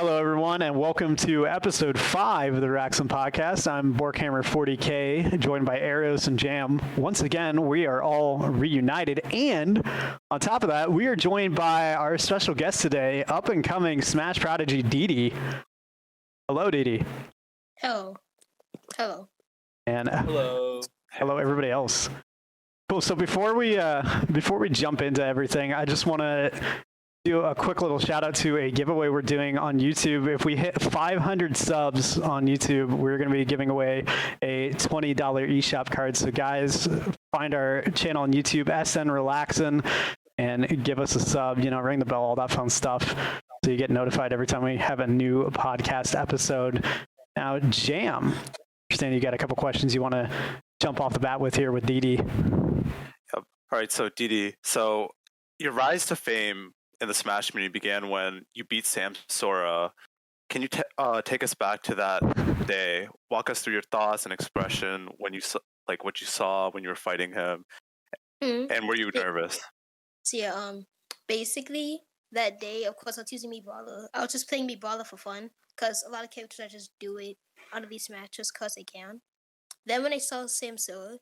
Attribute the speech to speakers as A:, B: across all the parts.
A: Hello, everyone, and welcome to episode 5 of the Relaxin podcast. I'm Borkhammer 40K, joined by Eros and Jam. Once again, we are all reunited, and on top of that, we are joined by our special guest today, up-and-coming Smash Prodigy DDee. Hello, DDee.
B: Hello. Hello.
A: And
C: hello.
A: Hello, everybody else. Cool. So before we jump into everything, I just want to do a quick little shout out to a giveaway we're doing on YouTube. If we hit 500 subs on YouTube, we're going to be giving away a $20 eShop card. So guys, find our channel on YouTube, SnRelaxin, and give us a sub, ring the bell, all that fun stuff. So you get notified every time we have a new podcast episode. Now, Jam, I understand you got a couple questions you want to jump off the bat with here with DDee.
C: Yep. All right, so DDee, so your rise to fame in the Smash community began when you beat Sam Sora. Can you take us back to that day? Walk us through your thoughts and expression when you what you saw when you were fighting him, and were you nervous?
B: So yeah, basically that day, of course, I was using Meat Brawler. I was just playing Meat Brawler for fun because a lot of characters I just do it out of these matches because I can. Then when I saw Sam Sora,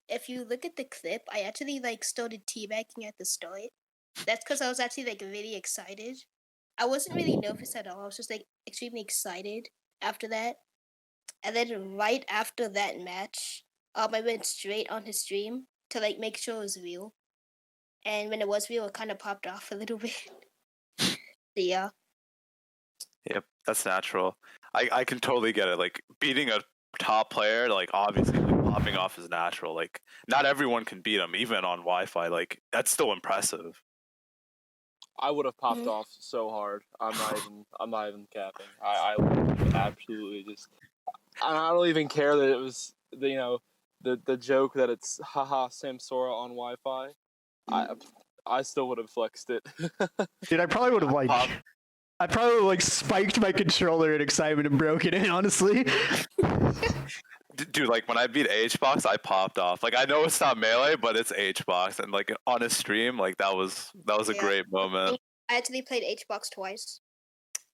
B: if you look at the clip, I actually started teabagging at the start. That's because I was actually really excited. I wasn't really nervous at all. I was just extremely excited after that. And then right after that match, I went straight on his stream to make sure it was real. And when it was real, it kind of popped off a little bit. So yeah.
C: Yep, that's natural. I can totally get it. Beating a top player, obviously popping off is natural. Not everyone can beat him, even on Wi-Fi. That's still impressive.
D: I would have popped off so hard. I'm not even capping. I absolutely just. I don't even care that it was the joke that it's haha Sam Sora on Wi-Fi. I still would have flexed it.
A: Dude, I probably would have spiked my controller in excitement and broken it. Honestly.
C: Dude, when I beat HBox, I popped off. I know it's not Melee, but it's HBox, and on his stream, that was a great moment.
B: I actually played HBox twice.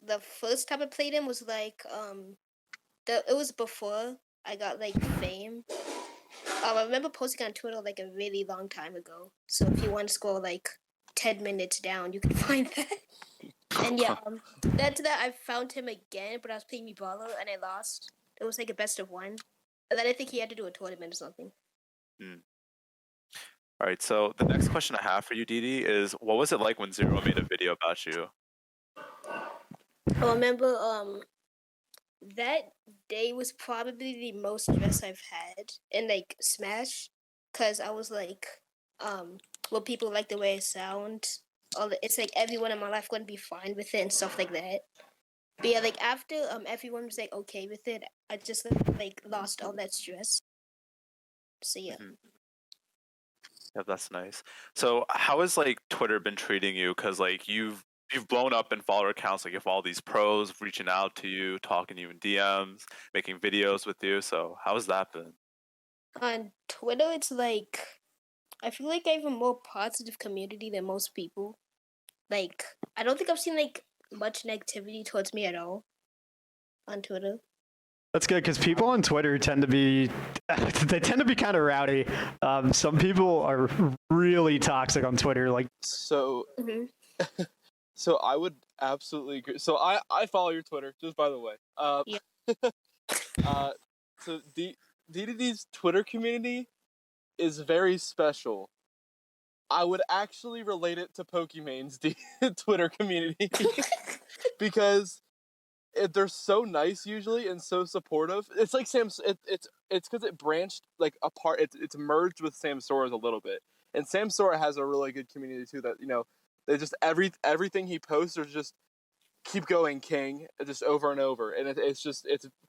B: The first time I played him was it was before I got fame. I remember posting on Twitter a really long time ago. So if you want to scroll 10 minutes down, you can find that. And yeah, that's that. I found him again, but I was playing Meat Brawler and I lost. It was a best of one. And then I think he had to do a tournament or something.
C: All right, so the next question I have for you, DDee, is what was it like when Zero made a video about you?
B: I remember that day was probably the most stress I've had in Smash, because I was will people like the way I sound? It's everyone in my life going to be fine with it and stuff like that. But yeah, after everyone was okay with it, I just lost all that stress. So yeah.
C: Yeah, that's nice. So how has Twitter been treating you? Because you've blown up in follower counts. You have all these pros reaching out to you, talking to you in DMs, making videos with you. So how has that been?
B: On Twitter, it's I feel I have a more positive community than most people. I don't think I've seen much negativity towards me at all on Twitter.
A: That's good because people on Twitter tend to be kind of rowdy. Some people are really toxic on Twitter.
D: So, so I would absolutely agree. So I follow your Twitter, just by the way.
B: Yeah.
D: So DDee's Twitter community is very special. I would actually relate it to Pokemon's Twitter community because they're so nice usually and so supportive. It's Sam's. It's because it branched apart. It's merged with Sam Sora's a little bit, and Sam Sora has a really good community too. That they just everything he posts are just keep going, King, just over and over, and it's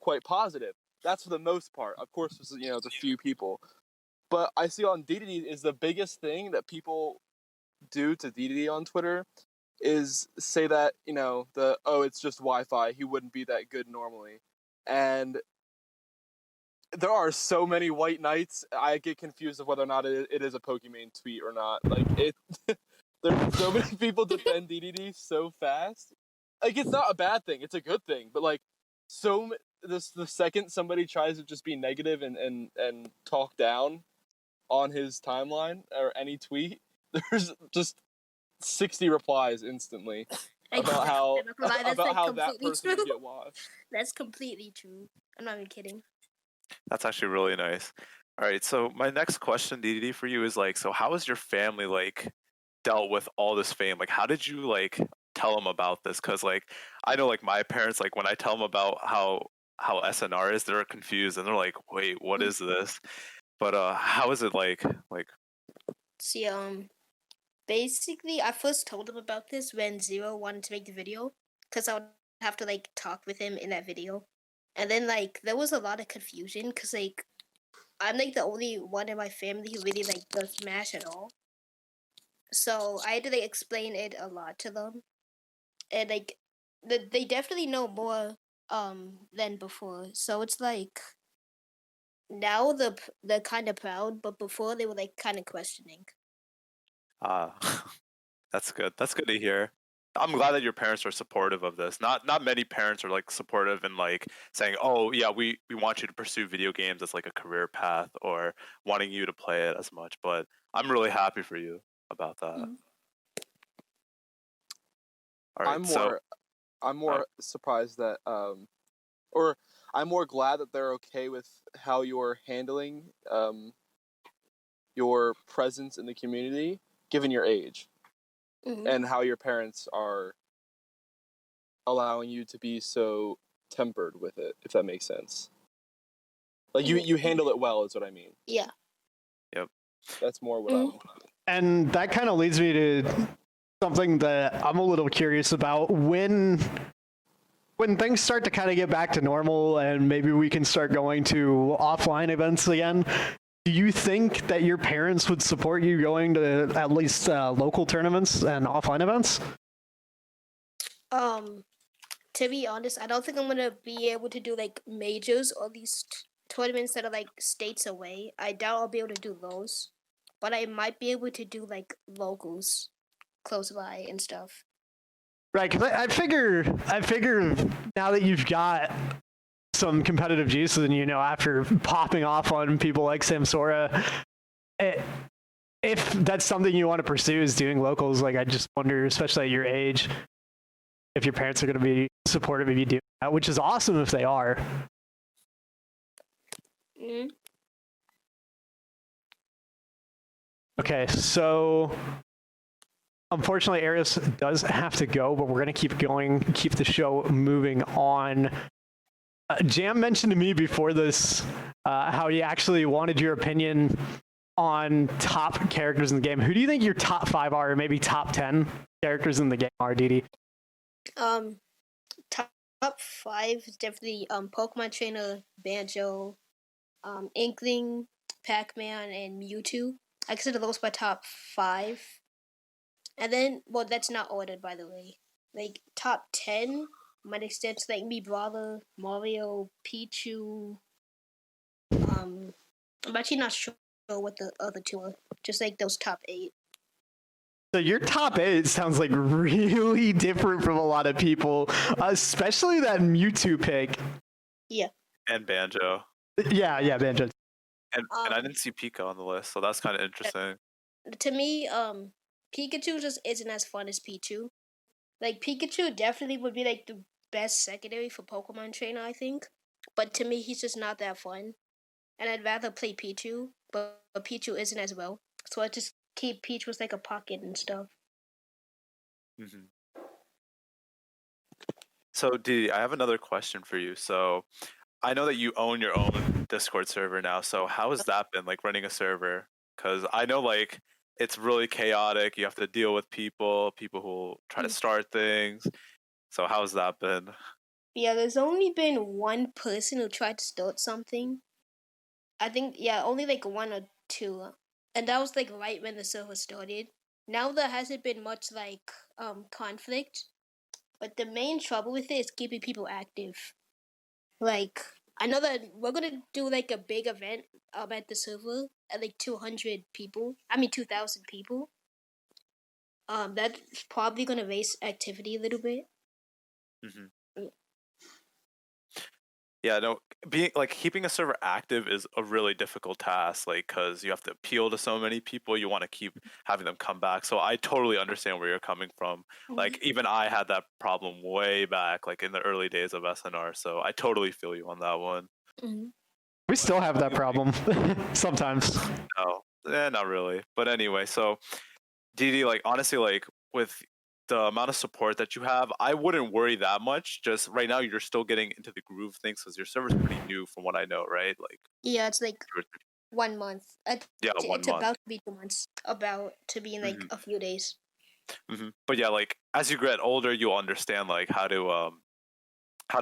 D: quite positive. That's for the most part. Of course, there's a few people. But I see on DDee is the biggest thing that people do to DDee on Twitter is say that, it's just Wi-Fi. He wouldn't be that good normally. And there are so many white knights, I get confused of whether or not it is a Pokemon tweet or not. There's so many people defend DDee so fast. like it's not a bad thing. It's a good thing. But like, the second somebody tries to just be negative and talk down on his timeline or any tweet, there's just 60 replies instantly about how that person would get washed.
B: That's completely true. I'm not even kidding.
C: That's actually really nice. All right, so my next question, DDD, for you is like, so how has your family like dealt with all this fame? Like, how did you like tell them about this? Because like, I know like my parents, like when I tell them about how SNR is, they're confused and they're like, wait, what is this? But how is it like?
B: See, basically, I first told him about this when Zero wanted to make the video, because I would have to like talk with him in that video, and then like there was a lot of confusion because like I'm like the only one in my family who really like does Smash at all, so I had to like explain it a lot to them, and like they definitely know more than before, so it's like now they're kind of proud, but before they were like kind of questioning.
C: That's good. That's good to hear. I'm glad that your parents are supportive of this. Not many parents are like supportive and like saying, "Oh, yeah, we want you to pursue video games as like a career path or wanting you to play it as much." But I'm really happy for you about that.
B: Mhm.
C: All right,
D: I'm more surprised that or I'm more glad that they're okay with how you're handling your presence in the community given your age.
B: Mhm.
D: And how your parents are allowing you to be so tempered with it, if that makes sense. Like you handle it well is what I mean.
B: Yeah.
C: Yep.
D: That's more what
B: Mhm.
A: And that kind of leads me to something that I'm a little curious about. When things start to kind of get back to normal and maybe we can start going to offline events again, do you think that your parents would support you going to at least local tournaments and offline events?
B: To be honest, I don't think I'm gonna be able to do like majors or these tournaments that are like states away. I doubt I'll be able to do those, but I might be able to do like locals close by and stuff.
A: Right, because I figure now that you've got some competitive juices and after popping off on people like Samsora, if that's something you want to pursue is doing locals, like I just wonder, especially at your age, if your parents are going to be supportive of you doing that, which is awesome if they are.
B: Mm-hmm.
A: Okay, so unfortunately, Arius does have to go, but we're going to keep going, keep the show moving on. Jam mentioned to me before this how he actually wanted your opinion on top characters in the game. Who do you think your top 5 are, or maybe top 10 characters in the game are, DDee?
B: Top 5 is definitely Pokemon Trainer, Banjo, Inkling, Pac-Man, and Mewtwo. I consider those my top 5. And then, well, that's not ordered, by the way. Like, top 10 might extend to, like, me, Brawler, Mario, Pichu. I'm actually not sure what the other 2 are. Just, like, those top 8.
A: So your top 8 sounds like really different from a lot of people, especially that Mewtwo pick.
B: Yeah.
C: And Banjo.
A: Yeah, Banjo.
C: And I didn't see Pika on the list, so that's kind of interesting.
B: To me, Pikachu just isn't as fun as Pichu. Like, Pikachu definitely would be, like, the best secondary for Pokemon Trainer, I think. But to me, he's just not that fun. And I'd rather play Pichu, but Pichu isn't as well. So I just keep Peach with, like, a pocket and stuff.
C: Mm-hmm. So, DDee, I have another question for you. So, I know that you own your own Discord server now. So, how has that been, like, running a server? Because I know, like, it's really chaotic. You have to deal with people who try to start things. So, how's that been?
B: Yeah, there's only been one person who tried to start something. I think, yeah, only, like, 1 or 2. And that was, like, right when the server started. Now there hasn't been much, like, conflict. But the main trouble with it is keeping people active. Like, I know that we're gonna do like a big event at the server at like 200 people. 2,000 people. That's probably gonna raise activity a little bit.
C: Mm-hmm. Yeah, no, being like keeping a server active is a really difficult task, like because you have to appeal to so many people. You want to keep having them come back. So I totally understand where you're coming from. Like even I had that problem way back, like in the early days of SNR. So I totally feel you on that one.
B: Mm-hmm.
A: We still have that problem sometimes.
C: No, not really. But anyway, so DD, like honestly, like with the amount of support that you have, I wouldn't worry that much. Just right now, you're still getting into the groove of things because your server's pretty new, from what I know, right? Like
B: Yeah, it's like 1 month.
C: yeah, 1
B: It's
C: month.
B: about to be 2 months. About to be in like a few days.
C: But yeah, like as you get older, you'll understand like how to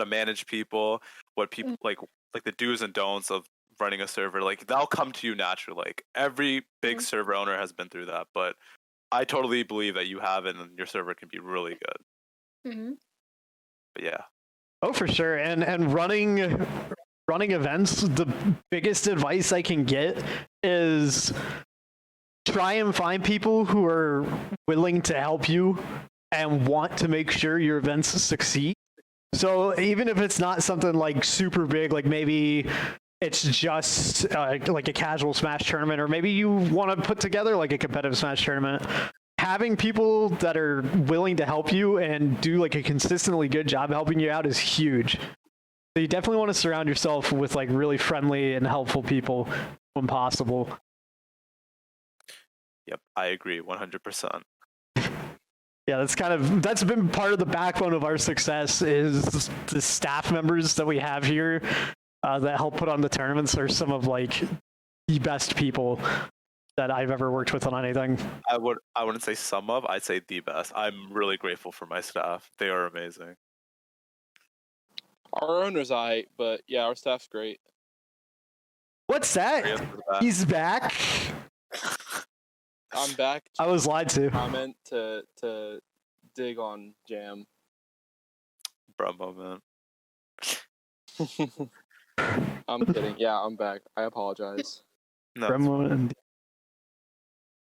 C: manage people, what people like the do's and don'ts of running a server. Like that'll come to you naturally. Like every big server owner has been through that, but I totally believe that you have it, and your server can be really good.
B: Mm-hmm.
C: But yeah.
A: Oh, for sure. And running events, the biggest advice I can get is try and find people who are willing to help you and want to make sure your events succeed. So even if it's not something like super big, like maybe it's just like a casual Smash tournament, or maybe you want to put together like a competitive Smash tournament, having people that are willing to help you and do like a consistently good job helping you out is huge. So you definitely want to surround yourself with like really friendly and helpful people when possible.
C: Yep, I agree 100%.
A: Yeah, that's been part of the backbone of our success is the staff members that we have here that help put on the tournaments are some of like the best people that I've ever worked with on anything.
C: I wouldn't say some of, I'd say the best. I'm really grateful for my staff. They are amazing.
D: Our owner's aight, but yeah, our staff's great.
A: What's that? He's back.
D: I'm back.
A: I was lied to.
D: Comment to dig on Jam.
C: Bro moment.
D: I'm kidding. Yeah, I'm back. I apologize.
C: No.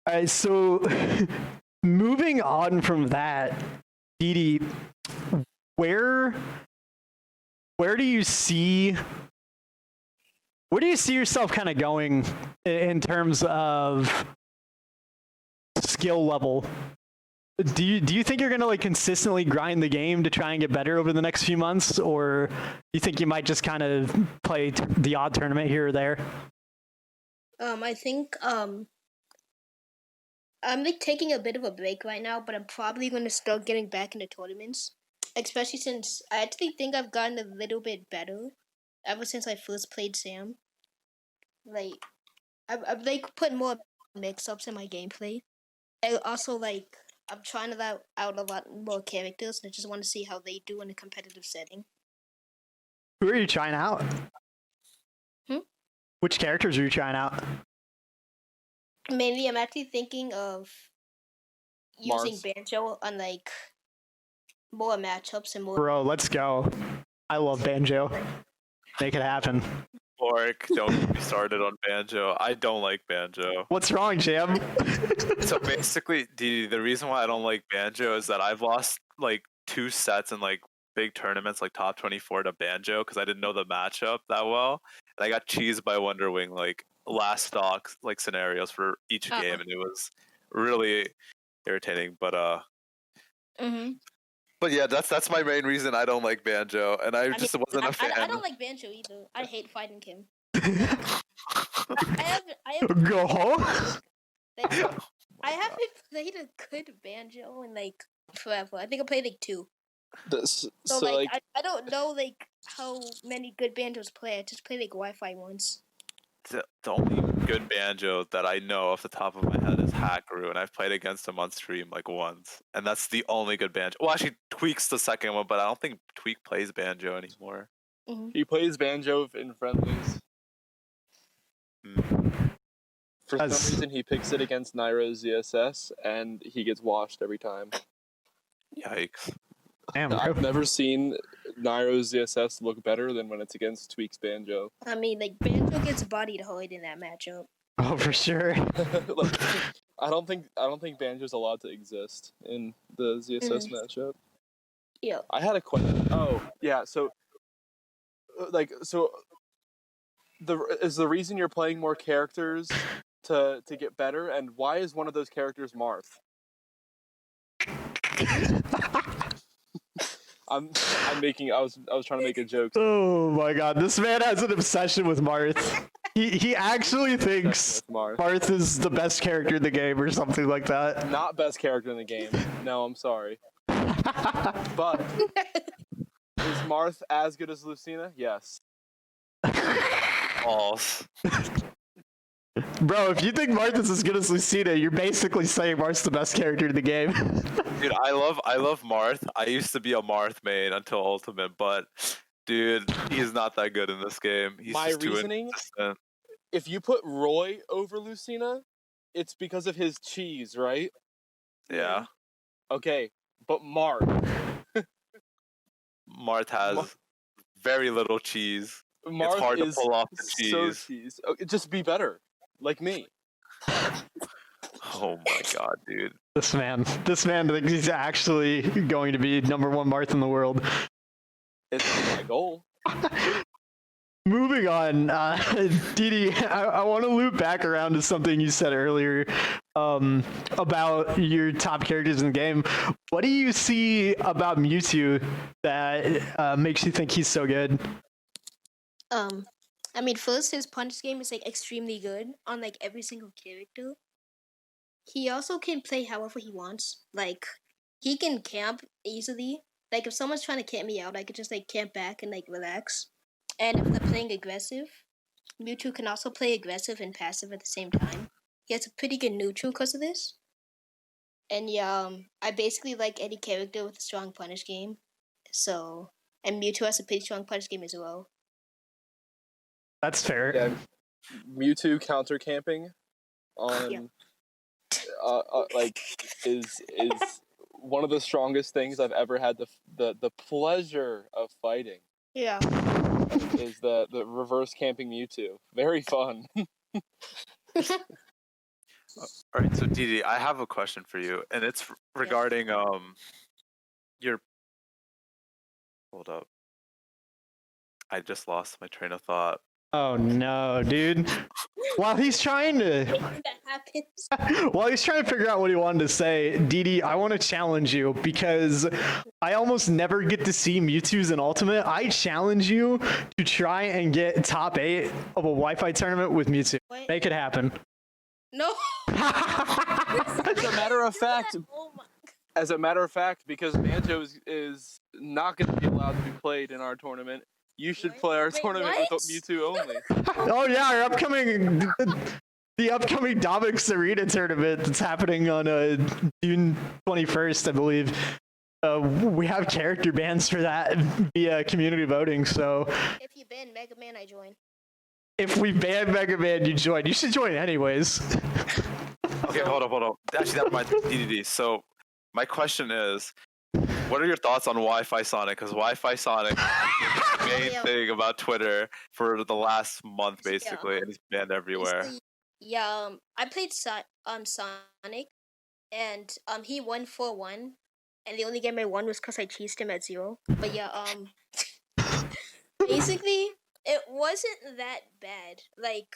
A: All right, so moving on from that, DDee, where do you see yourself kind of going in terms of skill level? Do you think you're gonna like consistently grind the game to try and get better over the next few months, or do you think you might just kind of play the odd tournament here or there?
B: I think I'm like taking a bit of a break right now, but I'm probably going to start getting back into tournaments, especially since I actually think I've gotten a little bit better ever since I first played Sam. Like I've like put more mix-ups in my gameplay, and also like I'm trying out a lot more characters, and I just want to see how they do in a competitive setting.
A: Who are you trying out? Which characters are you trying out?
B: Mainly, I'm actually thinking of using
D: Mars.
B: Banjo on like more matchups and more.
A: Bro, let's go. I love Banjo. Make it happen.
C: Bork, don't get me started on Banjo. I don't like Banjo.
A: What's wrong, Jam?
C: So basically, DD, the reason why I don't like Banjo is that I've lost like 2 sets in like big tournaments, like top 24 to Banjo, because I didn't know the matchup that well, and I got cheesed by Wonderwing like last stock like scenarios for each game, and it was really irritating. But but yeah, that's my main reason I don't like Banjo, and I just wasn't a fan.
B: I don't like Banjo either. I hate fighting him. I have
A: Go home.
B: I haven't played a good Banjo in like forever. I think I played like 2. So like I don't know like how many good Banjos play. I just played like Wi-Fi once.
C: The only good Banjo that I know off the top of my head is Hakaru, and I've played against him on stream like once, and that's the only good Banjo. Well, actually, Tweak's the second one, but I don't think Tweak plays Banjo anymore.
D: He plays Banjo in friendlies. For some reason, he picks it against Nairo's ZSS, and he gets washed every time.
C: Yikes.
A: Damn,
D: I've never seen Nairo's ZSS look better than when it's against Tweak's Banjo.
B: I mean, like Banjo gets bodied hard in that matchup.
A: Oh, for sure.
D: Like, I don't think Banjo's allowed to exist in the ZSS matchup.
B: Yeah.
D: I had a question. Oh, yeah. So, is the reason you're playing more characters to get better, and why is one of those characters Marth? I'm making. I was trying to make a joke.
A: Oh my god, this man has an obsession with Marth. He actually thinks
D: With Marth.
A: Marth is the best character in the game or something like that.
D: Not best character in the game. No, I'm sorry. But is Marth as good as Lucina? Yes.
C: False.
A: Bro, if you think Marth is as good as Lucina, you're basically saying Marth's the best character in the game.
C: Dude, I love Marth. I used to be a Marth main until Ultimate, but dude, he's not that good in this game. He's
D: My
C: just too
D: reasoning?
C: inconsistent.
D: If you put Roy over Lucina, it's because of his cheese, right?
C: Yeah.
D: Okay, but Marth.
C: Marth has very little cheese.
D: Marth
C: it's hard to
D: is
C: pull off the
D: so
C: cheese.
D: cheese. Okay, just be better, like me.
C: Oh my god, dude.
A: This man thinks he's actually going to be number one Marth in the world.
D: It's my goal.
A: Moving on, DDee, I want to loop back around to something you said earlier about your top characters in the game. What do you see about Mewtwo that makes you think he's so good?
B: I mean, first, his punch game is like extremely good on like every single character. He also can play however he wants. Like, he can camp easily. Like, if someone's trying to camp me out, I could just like camp back and like relax. And if they're playing aggressive, Mewtwo can also play aggressive and passive at the same time. He has a pretty good neutral because of this. And yeah, I basically like any character with a strong punish game. So, and Mewtwo has a pretty strong punish game as well.
A: That's fair.
D: Yeah, Mewtwo counter camping on like is one of the strongest things I've ever had the pleasure of fighting.
B: Yeah.
D: Is the reverse camping Mewtwo. Very fun.
C: All right, so DDee, I have a question for you, and it's regarding your. Hold up. I just lost my train of thought.
A: Oh no, dude. While he's trying to
B: That happens.
A: While he's trying to figure out what he wanted to say, DDee, I want to challenge you because I almost never get to see Mewtwo's in Ultimate. I challenge you to try and get top 8 of a Wi-Fi tournament with Mewtwo.
B: What?
A: Make it happen.
B: No.
D: As a matter of fact,
B: Oh my.
D: as a matter of fact, because Banjo is not going to be allowed to be played in our tournament, you should
B: What?
D: play our
B: Wait,
D: tournament
B: what?
D: with Mewtwo only.
A: Oh yeah, our upcoming the upcoming Dominic Arena tournament that's happening on June 21st, I believe. We have character bans for that via community voting, so
B: If you ban Mega Man, I join.
A: if we ban Mega Man, you join. You should join anyways.
C: Okay, hold up. Actually, that reminds me, DDee. So, my question is, what are your thoughts on Wi-Fi Sonic? Because Wi-Fi Sonic is the main
B: Yeah.
C: thing about Twitter for the last month, basically,
B: Yeah.
C: and he's banned everywhere.
B: Basically, yeah, I played Sonic, and he won 4-1, and the only game I won was because I cheesed him at 0. But yeah, basically, it wasn't that bad. Like,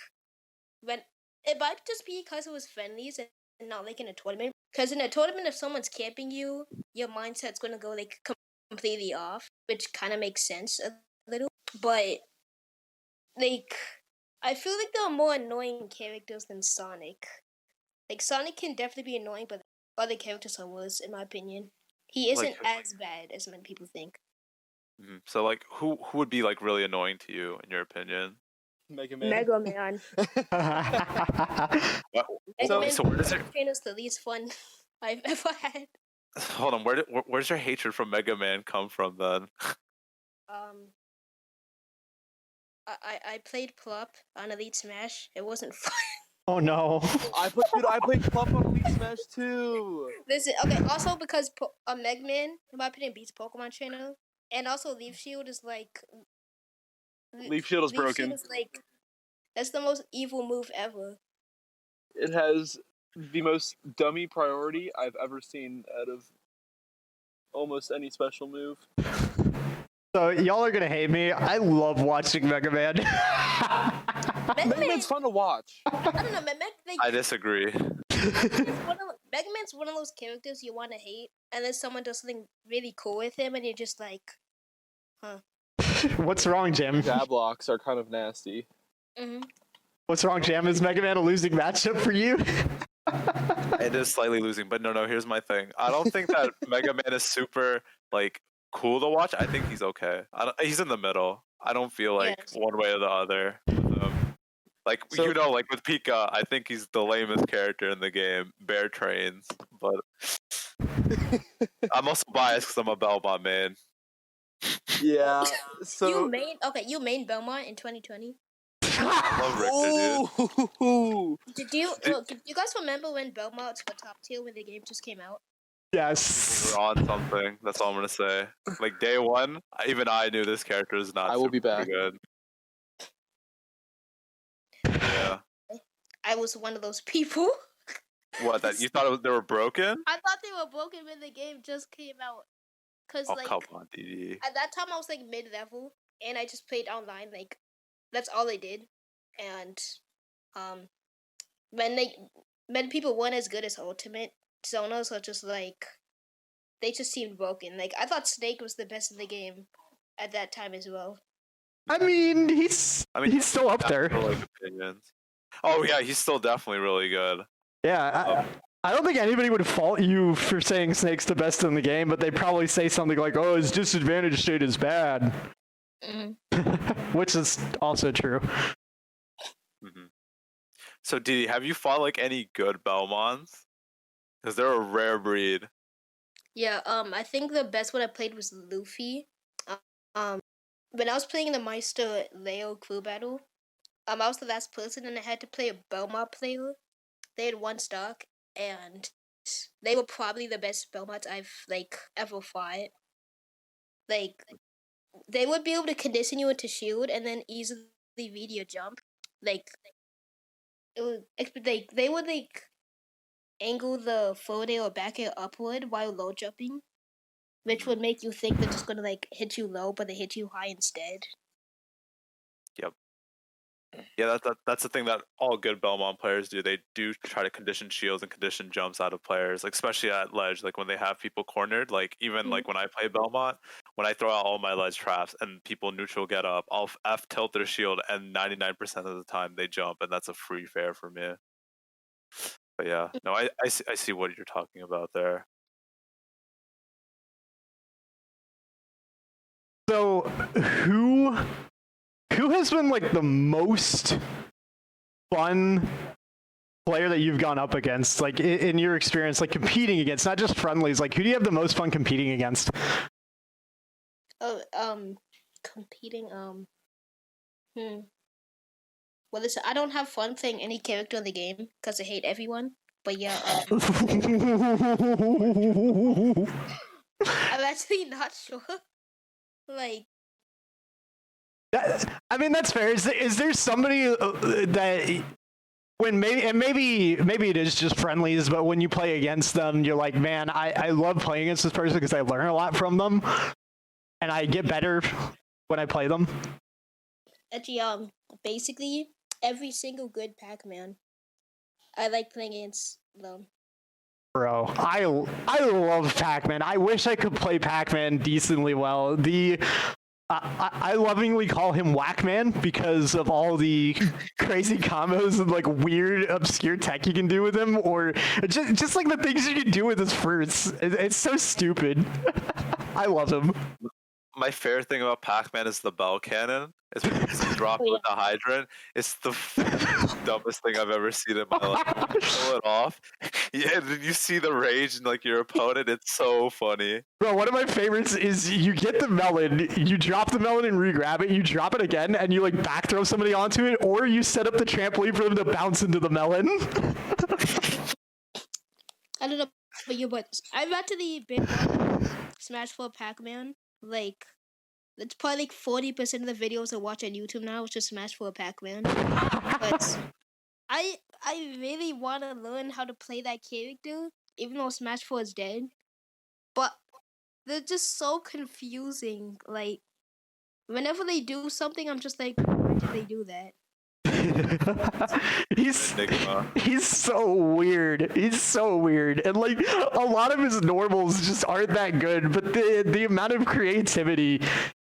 B: it might just be because it was friendlies and not like in a tournament. Because in a tournament, if someone's camping you, your mindset's gonna go like completely off, which kind of makes sense a little. But like, I feel like there are more annoying characters than Sonic. Like, Sonic can definitely be annoying, but other characters are worse, in my opinion. He isn't as bad as many people think.
C: Mhm. So, like, who would be like really annoying to you, in your opinion?
D: Mega Man.
B: Mega Man.
C: So,
B: Mega
C: so where does it?
B: Man is the least fun I've ever had.
C: Hold on. Where's your hatred from Mega Man come from then?
B: I played Plop on Elite Smash. It wasn't fun.
A: Oh no.
D: I played Plop on Elite Smash too.
B: Listen, okay, also because Mega Man, in my opinion, beats Pokemon Trainer. And also Leaf Shield is like...
D: Leaf Shield is broken.
B: Shield is like... That's the most evil move ever.
D: It has the most dummy priority I've ever seen out of almost any special move.
A: So y'all are gonna hate me. I love watching Mega Man.
D: Mega Man's fun to watch.
B: I don't know, man.
C: I disagree.
B: Mega Man's one of those characters you want to hate, and then someone does something really cool with him, and you're just like, huh.
A: What's wrong, Jam?
D: Jab blocks are kind of nasty.
A: What's wrong, Jam? Is Mega Man a losing matchup for you?
C: It is slightly losing, but no. Here's my thing. I don't think that Mega Man is super like cool to watch. I think he's okay. He's in the middle. I don't feel like one way or the other. Like
D: So-
C: like with Pika, I think he's the lamest character in the game. Bear trains, but I'm also biased because I'm a Belmont man.
D: Yeah. So.
B: You main Belmont in 2020.
C: Love Richter, dude.
D: Ooh.
B: Do you guys remember when Belmonts were top tier when the game just came out?
A: Yes.
C: We're on something. That's all I'm gonna say. Like day one, even I knew this character is not.
D: I will be
C: super
D: back.
C: Good. Yeah.
B: I was one of those people.
C: What? That you thought they were broken?
B: I thought they were broken when the game just came out. Cause
C: Oh
B: like
C: come on, DD.
B: at that time I was like mid-level, and I just played online. Like that's all I did. And when people weren't as good as Ultimate, Zonas are just like they just seemed broken. Like I thought Snake was the best in the game at that time as well.
A: I mean, he's still up there.
C: Like opinions. Oh yeah, he's still definitely really good.
A: Yeah, I don't think anybody would fault you for saying Snake's the best in the game, but they probably say something like, "Oh, his disadvantage state is bad," which is also true.
C: Mm-hmm. So DD, have you fought like any good Belmonts? Because they're a rare breed.
B: Yeah, I think the best one I played was Luffy. When I was playing the Meister Leo crew battle, I was the last person and I had to play a Belmont player. They had one stock and they were probably the best Belmonts I've like ever fought. Like they would be able to condition you into shield and then easily read your jump. Like it would they would like angle the forward air or back air upward while low jumping, which would make you think they're just gonna like hit you low, but they hit you high instead.
C: Yep. Yeah, that's the thing that all good Belmont players do. They do try to condition shields and condition jumps out of players, like especially at ledge. Like when they have people cornered, like even like when I play Belmont, when I throw out all my ledge traps and people neutral get up, I'll F tilt their shield, and 99% of the time they jump, and that's a free fair for me. But yeah, no, I see what you're talking about there.
A: So, who has been like the most fun player that you've gone up against, like in your experience, like competing against, not just friendlies? Like, who do you have the most fun competing against?
B: Competing. Well, listen, I don't have fun playing any character in the game because I hate everyone. But yeah, I'm actually not sure. Like,
A: I mean, that's fair. Is there somebody that when maybe it is just friendlies, but when you play against them, you're like, man, I love playing against this person because I learn a lot from them, and I get better when I play them.
B: actually, basically every single good Pac-Man, I like playing against them.
A: Bro, I love Pac-Man. I wish I could play Pac-Man decently well. I lovingly call him Whack-Man because of all the crazy combos and like weird obscure tech you can do with him, or just like the things you can do with his fruits. It's so stupid. I love him.
C: My favorite thing about Pac-Man is the bell cannon. It's when you drop it with the hydrant. It's the dumbest thing I've ever seen in my life. You pull it off, yeah, and then you see the rage in like your opponent. It's so funny.
A: Bro, one of my favorites is you get the melon, you drop the melon and re-grab it, you drop it again, and you like back throw somebody onto it, or you set up the trampoline for them to bounce into the melon.
B: I don't know about you, but I've actually been on Smash 4 Pac-Man. Like, it's probably like 40% of the videos I watch on YouTube now is just Smash 4 Pac-Man. But I really want to learn how to play that character, even though Smash 4 is dead. But they're just so confusing. Like, whenever they do something, I'm just like, why did they do that?
C: Enigma.
A: He's so weird. He's so weird, and like a lot of his normals just aren't that good. But the amount of creativity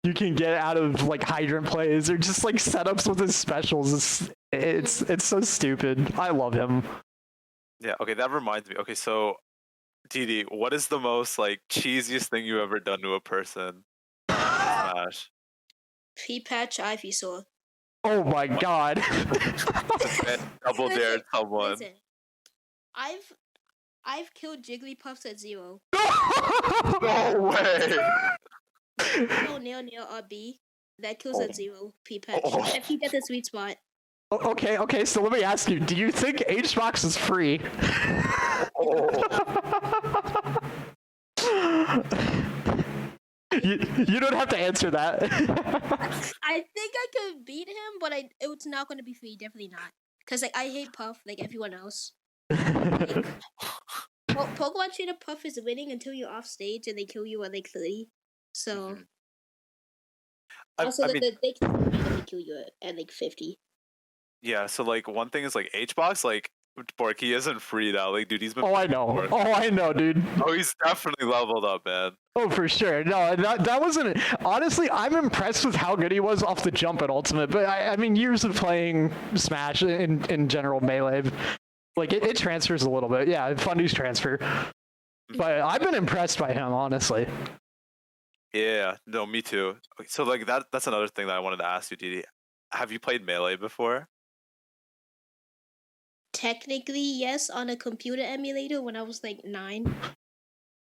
A: you can get out of like hydrant plays or just like setups with his specials, it's so stupid. I love him.
C: Yeah. Okay, that reminds me. Okay, so DD, what is the most like cheesiest thing you've ever done to a person? Smash.
B: P-patch Ivysaur.
A: Oh my god.
C: Double dared someone.
B: Listen, I've killed Jigglypuffs at 0.
C: No way.
B: No, Nail or B. That kills at 0. P-patch.
C: Oh.
B: If you get the sweet spot.
A: Okay, so let me ask you, do you think HBox is free? You don't have to answer that.
B: I think I could beat him, but it's not going to be free. Definitely not. Because like, I hate Puff like everyone else. Like, Pokemon Trainer Puff is winning until you're off stage and they kill you at like 30. So... Also, they can kill you at like 50.
C: Yeah, so like one thing is like HBox, like Borky isn't free now. Like, dude, he's been.
A: Oh, I know, dude.
C: Oh, he's definitely leveled up, man.
A: Oh, for sure. No, that wasn't. Honestly, I'm impressed with how good he was off the jump at Ultimate. But I mean, years of playing Smash in general Melee, like it transfers a little bit. Yeah, fundies transfer. But I've been impressed by him, honestly.
C: Yeah, no, me too. Okay, so like that's another thing that I wanted to ask you, DD. Have you played Melee before?
B: Technically, yes, on a computer emulator when I was like 9.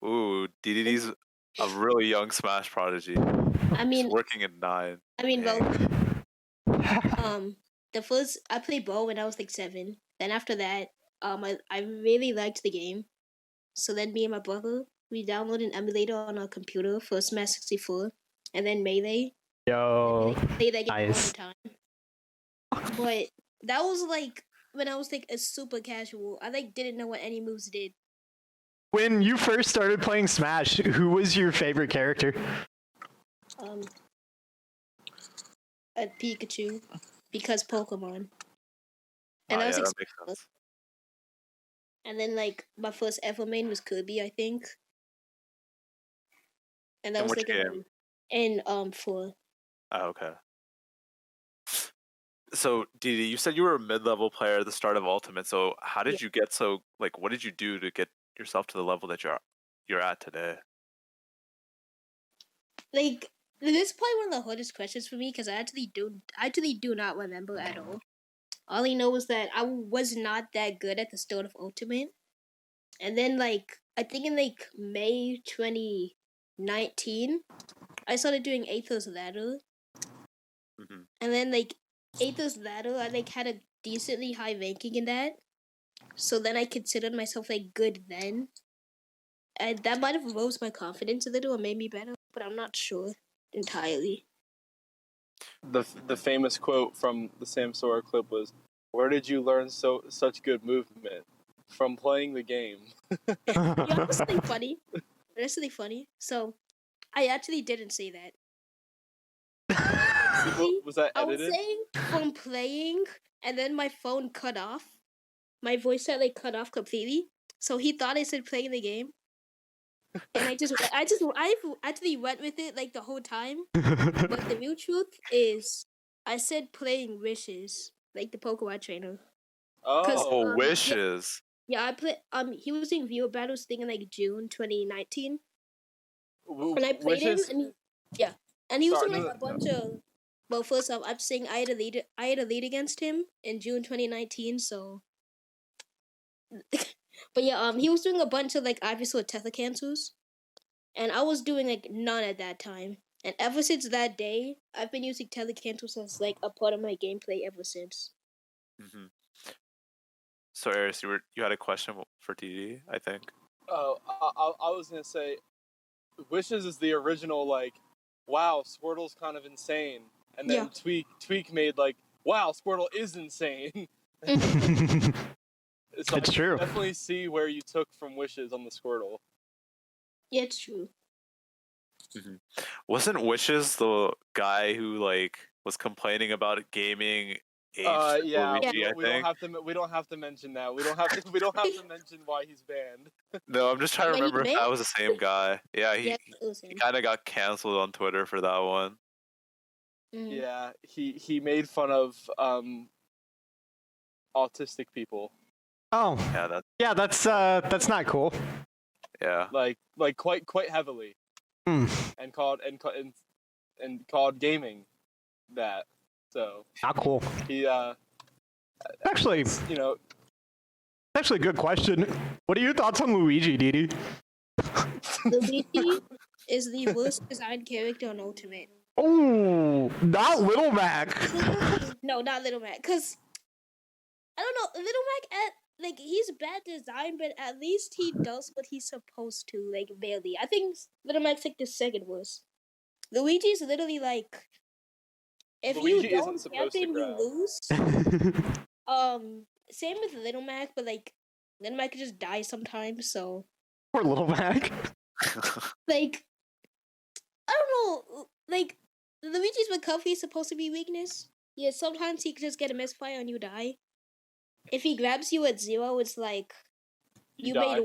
C: Ooh, DDD's a really young Smash prodigy.
B: I mean,
C: He's working at 9.
B: I mean, well, the first I played Bow when I was like 7. Then after that, I really liked the game. So then me and my brother, we downloaded an emulator on our computer for Smash 64, and then Melee.
A: Yo,
B: Play that game
A: nice.
B: all the time. But that was like when I was like a super casual. I like didn't know what any moves did.
A: When you first started playing Smash, who was your favorite character?
B: A Pikachu, because Pokemon.
C: Oh,
B: And I was
C: yeah,
B: like,
C: that makes sense.
B: and then like my first ever main was Kirby, I think. And that
C: In
B: was
C: which
B: like
C: game?
B: in 4.
C: Oh, okay. So, DD, you said you were a mid-level player at the start of Ultimate. So, how did you get so like? What did you do to get yourself to the level that you're at today?
B: Like, this is probably one of the hardest questions for me because I actually do not remember at all. All I know is that I was not that good at the start of Ultimate, and then like I think in like May 2019, I started doing Aether's Ladder, and then like Aether's Ladder, I like had a decently high ranking in that, so then I considered myself like good then, and that might have rose my confidence a little or made me better, but I'm not sure entirely.
D: The famous quote from the Sam Sora clip was, "Where did you learn such good movement? From playing the game."
B: Yeah, that's something funny. That's really funny. So, I actually didn't say that.
D: Was that
B: I was
D: edited?
B: saying from playing, and then my phone cut off. My voice had like cut off completely. So he thought I said playing the game, and I actually went with it like the whole time. But the real truth is, I said playing Wishes, like the Pokemon trainer.
C: Oh,
B: um,
C: wishes.
B: Yeah, I play. He was doing viewer battles thing in like June 2019. And I played
D: Wishes?
B: him, and he was
D: Sorry,
B: doing
D: no,
B: like a bunch of. Well, first off, I'm saying I had a lead against him in June 2019. So, but yeah, he was doing a bunch of like Ivysaur tether cancels, and I was doing like none at that time. And ever since that day, I've been using tether cancels as like a part of my gameplay ever since.
C: Mm-hmm. So, Aris, you had a question for DD, I think.
D: Oh, I was gonna say, Wishes is the original like, wow, Squirtle's kind of insane, and then Tweak made like, wow, Squirtle is insane. So
A: It's
D: I
A: true.
D: definitely see where you took from Wishes on the Squirtle.
B: Yeah, it's true.
C: Mhm. Wasn't Wishes the guy who like was complaining about gaming age
D: Yeah,
C: Luigi? I
D: we don't
C: think.
D: have to. We don't have to mention that. We don't have to. We don't have to mention why he's banned.
C: No, I'm just trying to
B: Wait, he
C: remember if
B: banned?
C: that was the same guy. Yeah,
B: Yeah,
C: he
B: it was him.
C: kind of got canceled on Twitter for that one.
B: Mhm.
D: Yeah, he made fun of autistic people,
A: Oh,
C: Yeah,
A: that's not cool.
C: yeah.
D: like quite heavily,
A: Hmm.
D: and called gaming that. So
A: Not cool.
D: he
A: Actually,
D: you know
A: actually a good question. What are your thoughts on Luigi, DDee?
B: Luigi is the worst designed character on Ultimate.
A: Oh, not Little Mac.
B: No, not Little Mac. Cause I don't know, Little Mac he's bad design, but at least he does what he's supposed to, like barely. I think Little Mac's like the second worst. Luigi's literally like, if
D: Luigi
B: you
D: isn't
B: don't
D: supposed to
B: champion, you
D: grab.
B: lose. Same with Little Mac, but like Little Mac could just die sometimes. So
A: Poor Little Mac.
B: like, I don't know, like Luigi's recovery is supposed to be weakness. Yeah, sometimes he could just get a misfire and you die. If he grabs you at 0, it's like you
D: die.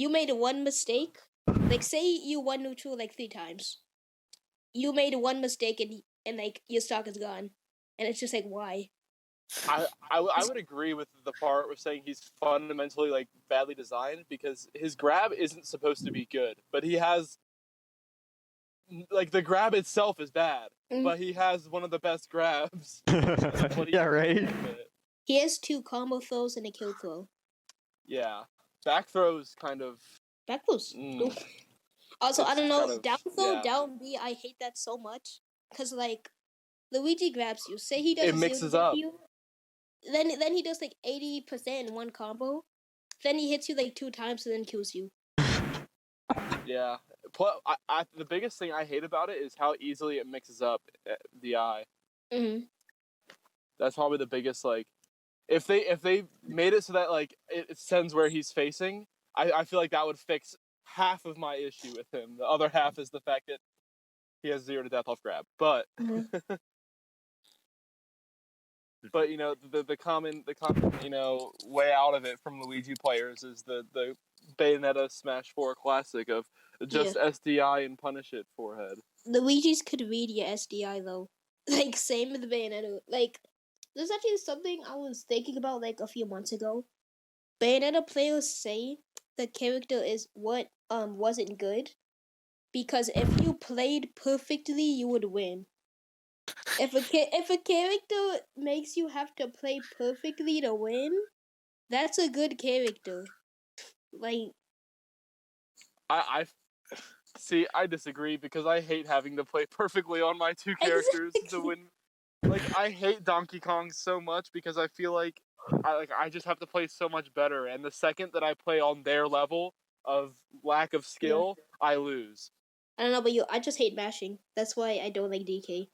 B: made one mistake. Like say you won neutral like 3 times. You made one mistake and like your stock is gone. And it's just like why?
D: I would agree with the part where saying he's fundamentally like badly designed, because his grab isn't supposed to be good, but he has like the grab itself is bad, but he has one of the best grabs.
A: Yeah, right.
B: He has 2 combo throws and a kill throw.
D: Yeah, back throws kind of.
B: Back throws. Also, I
D: It's
B: don't know,
D: kind of-
B: down throw,
D: yeah.
B: down B, I hate that so much. Cause like Luigi grabs you. Say he does
D: It
B: a
D: mixes
B: zero
D: up.
B: you, then he does like 80% in one combo. Then he hits you like 2 times and then kills you.
D: Yeah. The biggest thing I hate about it is how easily it mixes up the eye.
B: Mm-hmm.
D: That's probably the biggest, like, if they made it so that like it sends where he's facing, I feel like that would fix half of my issue with him. The other half is the fact that he has 0 to death off grab. But but you know the common way out of it from Luigi players is the Bayonetta Smash 4 classic of just SDI and punish it forehead.
B: Luigi's could read your SDI though. Like same with the Bayonetta. Like there's actually something I was thinking about like a few months ago. Bayonetta players say the character is what wasn't good because if you played perfectly, you would win. If a character makes you have to play perfectly to win, that's a good character. Like
D: I see. I disagree because I hate having to play perfectly on my 2 characters to win. Like I hate Donkey Kong so much because I feel like I just have to play so much better, and the second that I play on their level of lack of skill, I lose.
B: I don't know about you. I just hate mashing. That's why I don't like DK.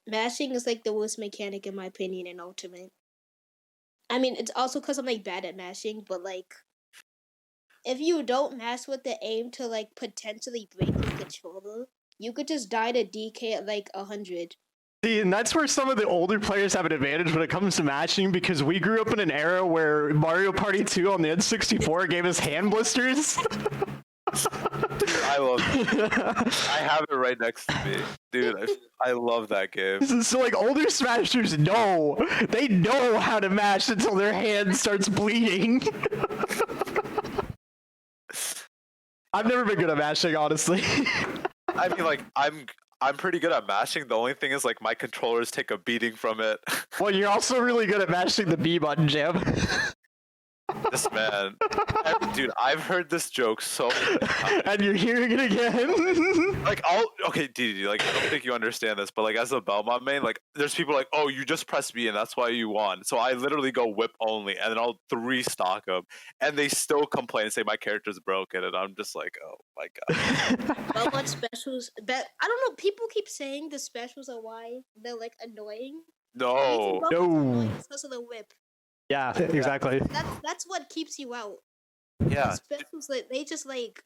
B: Mashing is like the worst mechanic in my opinion in Ultimate. I mean, it's also because I'm like bad at mashing, but like, if you don't mash with the aim to like potentially break the controller, you could just die to DK at like 100.
A: See, and that's where some of the older players have an advantage when it comes to matching, because we grew up in an era where Mario Party 2 on the N64 gave us hand blisters.
C: I love it. I have it right next to me. Dude, I love that game.
A: So like older smashers know, they know how to mash until their hand starts bleeding. I've never been good at mashing, honestly.
C: I mean, like, I'm pretty good at mashing. The only thing is, like, my controllers take a beating from it.
A: Well, you're also really good at mashing the B button, Jam.
C: This man. Dude, I've heard this joke so many times.
A: And you're hearing it again.
C: Like, okay, DDee, like, I don't think you understand this, but, like, as a Belmont main, like, there's people like, oh, you just press B and that's why you won. So I literally go whip only, and then I'll 3-stock them, and they still complain and say my character's broken, and I'm just like, oh my god.
B: Belmont specials, but I don't know. People keep saying the specials are why they're like annoying.
C: No.
A: No.
B: It's because of the whip.
A: Yeah, exactly.
B: That's what keeps you out.
C: Yeah.
B: The specials, like, they just like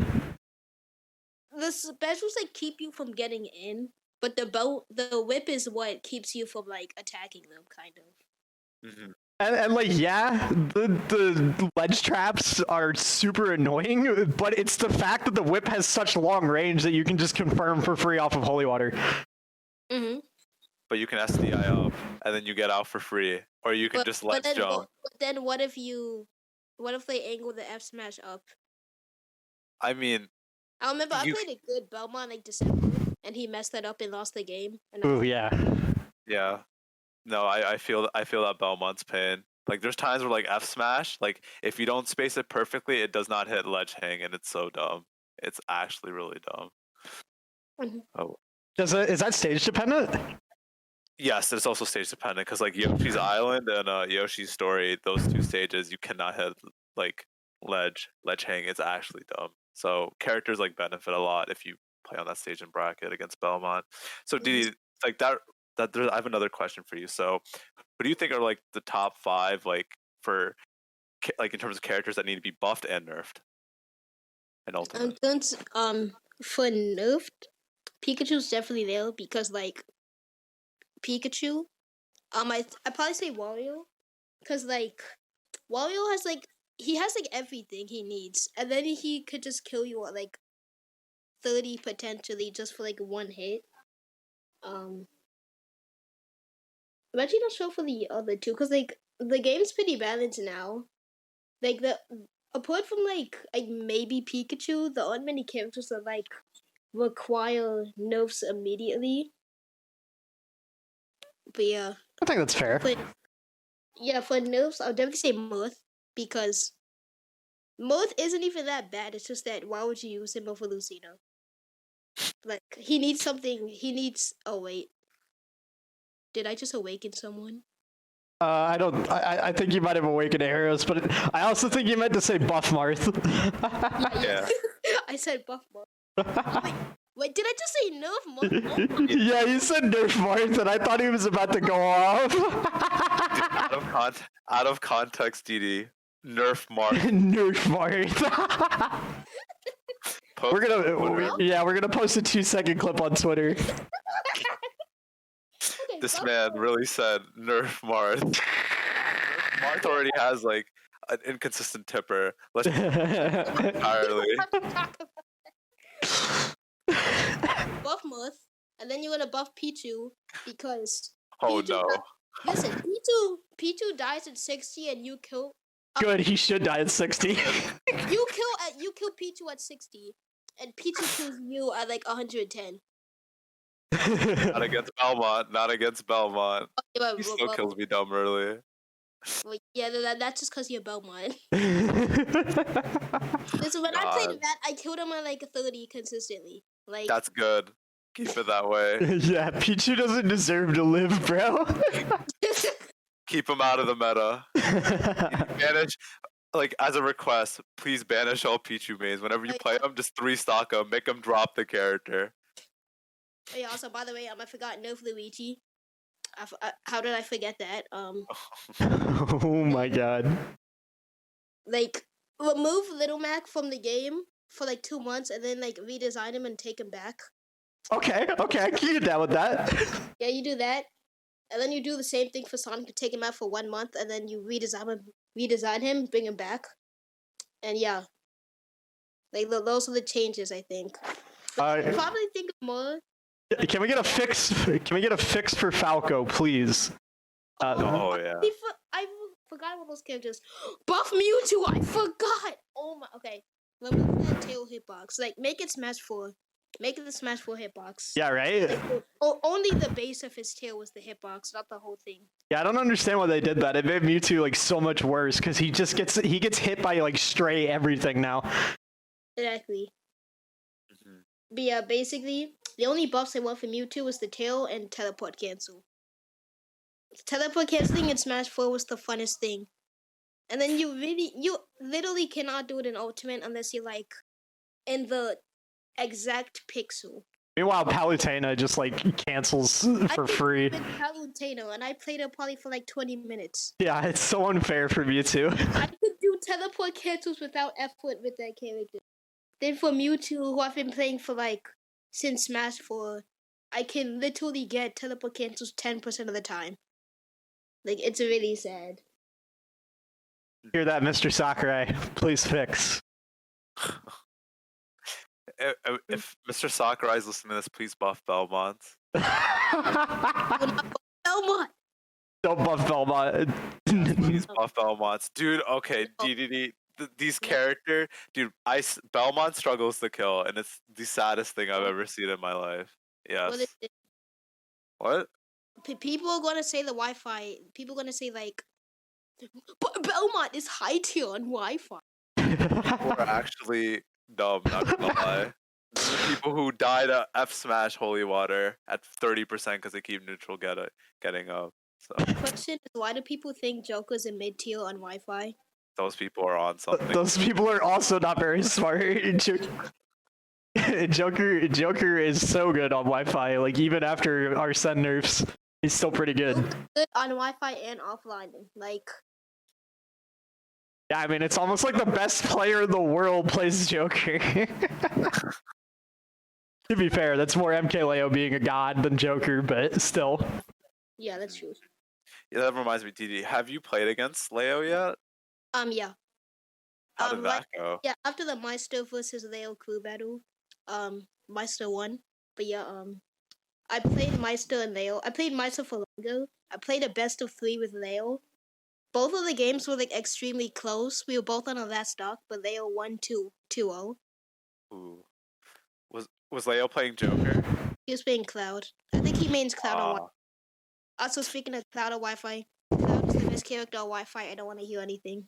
B: the specials like keep you from getting in, but the whip is what keeps you from like attacking them, kind of.
C: Mm-hmm.
A: And like, yeah, the ledge traps are super annoying, but it's the fact that the whip has such long range that you can just confirm for free off of holy water.
B: Mm-hmm.
C: But you can SDI up, and then you get out for free, or you can just ledge jump.
B: But then what if they angle the F smash up?
C: I mean,
B: I remember I played a good Belmont like December, and he messed that up and lost the game. And
A: Ooh, yeah.
C: Yeah. No, I feel that Belmont's pain. Like, there's times where like F smash, like if you don't space it perfectly, it does not hit ledge hang, and it's so dumb. It's actually really dumb.
B: Mhm.
C: Oh.
A: Is that stage dependent?
C: Yes, it's also stage dependent because like Yoshi's Island and Yoshi's Story, those two stages you cannot hit like ledge hang. It's actually dumb. So characters like benefit a lot if you play on that stage in bracket against Belmont. So DDee, like that I have another question for you. So what do you think are like the top 5 like for like in terms of characters that need to be buffed and nerfed in Ultimate?
B: For nerfed, Pikachu's definitely there because like Pikachu, I probably say Wario, because like Wario has like everything he needs, and then he could just kill you at like 30 potentially just for like one hit. I'm actually not sure for the other two because like the game's pretty balanced now. Like apart from like maybe Pikachu, there aren't many characters that like require nerfs immediately. But yeah,
A: I think that's fair.
B: for nerfs, I'll definitely say Mirth because Mirth isn't even that bad. It's just that why would you use him over Lucino? Like he needs something. He needs. Oh wait, did I just awaken someone?
A: I don't. I think you might have awakened arrows, but I also think you meant to say buff Marth.
C: Yeah.
B: I said buff Marth. Wait, did I just say nerf Marth?
A: Yeah, you said nerf Marth, and I thought he was about to go off.
C: Out of context, DDee. Nerf Mark.
A: Nerf Marth. We're gonna post a 2-second clip on Twitter.
B: Okay,
C: This man really said Nerf Marth. Marth already has like an inconsistent tipper. Let's entirely.
B: Buff Mirth, and then you're gonna buff Pichu because.
C: Oh
B: Pichu
C: no.
B: Listen, Pichu dies at 60, and you kill.
A: Good, he should die at 60.
B: You kill Pichu at 60, and Pichu kills you at like 110.
C: Not against Belmont. Not against Belmont. He still kills me dumb early.
B: Well, yeah, that's just because you're Belmont. So when I played that, I killed him at like 30 consistently. Like
C: That's good. Keep it that way.
A: Yeah, Pichu doesn't deserve to live, bro.
C: Keep him out of the meta. Banish, like as a request, please banish all Pichu mains. Whenever you play them, just 3-stock them. Make them drop the character.
B: Oh, yeah, also, by the way, I forgot Nerf Luigi. How did I forget that?
A: Oh my god.
B: Like, remove Little Mac from the game for like 2 months and then like redesign him and take him back.
A: Okay, I can get down with that.
B: Yeah, you do that. And then you do the same thing for Sonic. You take him out for 1 month and then you redesign him, bring him back. And yeah. Like, those are the changes, I think. Probably think of more.
A: Can we get a fix? Can we get a fix for Falco, please?
C: Oh yeah.
B: I forgot about those characters. Buff Mewtwo. I forgot. Oh my. Okay. Remove that tail hitbox. Like, make it Smash 4. Make it the Smash 4 hitbox.
A: Yeah, right.
B: Like, only the base of his tail was the hitbox, not the whole thing.
A: Yeah, I don't understand why they did that. It made Mewtwo like so much worse because he gets hit by like stray everything now.
B: Exactly. But yeah, basically, the only buffs I want from Mewtwo was the tail and teleport cancel. Teleport canceling in Smash 4 was the funnest thing. And then you literally cannot do it in Ultimate unless you're like in the exact pixel.
A: Meanwhile, Palutena just like cancels for free.
B: Palutena, and I played it probably for like 20 minutes.
A: Yeah, it's so unfair for Mewtwo.
B: I could do teleport cancels without effort with that character. Then for Mewtwo, who I've been playing for like since Smash 4, I can literally get teleport cancels 10% of the time. Like, it's really sad.
A: Hear that, Mr. Sakurai? Please fix.
C: If Mr. Sakurai is listening to this, please buff Belmont.
B: Belmont!
A: Don't buff Belmont.
C: Please buff Belmont. Dude, okay, DDD. These character, dude, Belmont struggles to kill, and it's the saddest thing I've ever seen in my life. Yes. What?
B: People are gonna say the Wi-Fi. People are gonna say like, but Belmont is high tier on Wi-Fi.
C: People are actually dumb, not gonna lie. The people who died at F Smash Holy Water at 30% because they keep neutral getting up. So
B: The question is, why do people think Joker's a mid tier on Wi-Fi?
C: those people are on something.
A: Those people are also not very smart. Joker is so good on Wi-Fi. Like, even after our Sen nerfs, he's still pretty good.
B: Good on Wi-Fi and offline. Like,
A: Yeah, I mean, it's almost like the best player in the world plays Joker. To be fair, that's more MKLeo being a god than Joker, but still.
B: yeah, that's true.
C: Yeah, that reminds me, DD. Have you played against Leo yet?
B: Yeah.
C: How did that go?
B: Yeah, after the Meister versus Leo crew battle, Meister won. But yeah, I played Meister and Leo. I played Meister for longer. I played a best of 3 with Leo. Both of the games were like extremely close. We were both on the last stock, but Leo won 2-0.
C: Ooh. Was Leo playing Joker?
B: He was playing Cloud. I think he mains Cloud on Wi-Fi. Also, speaking of Cloud on Wi-Fi, Cloud is the best character on Wi-Fi. I don't want to hear anything.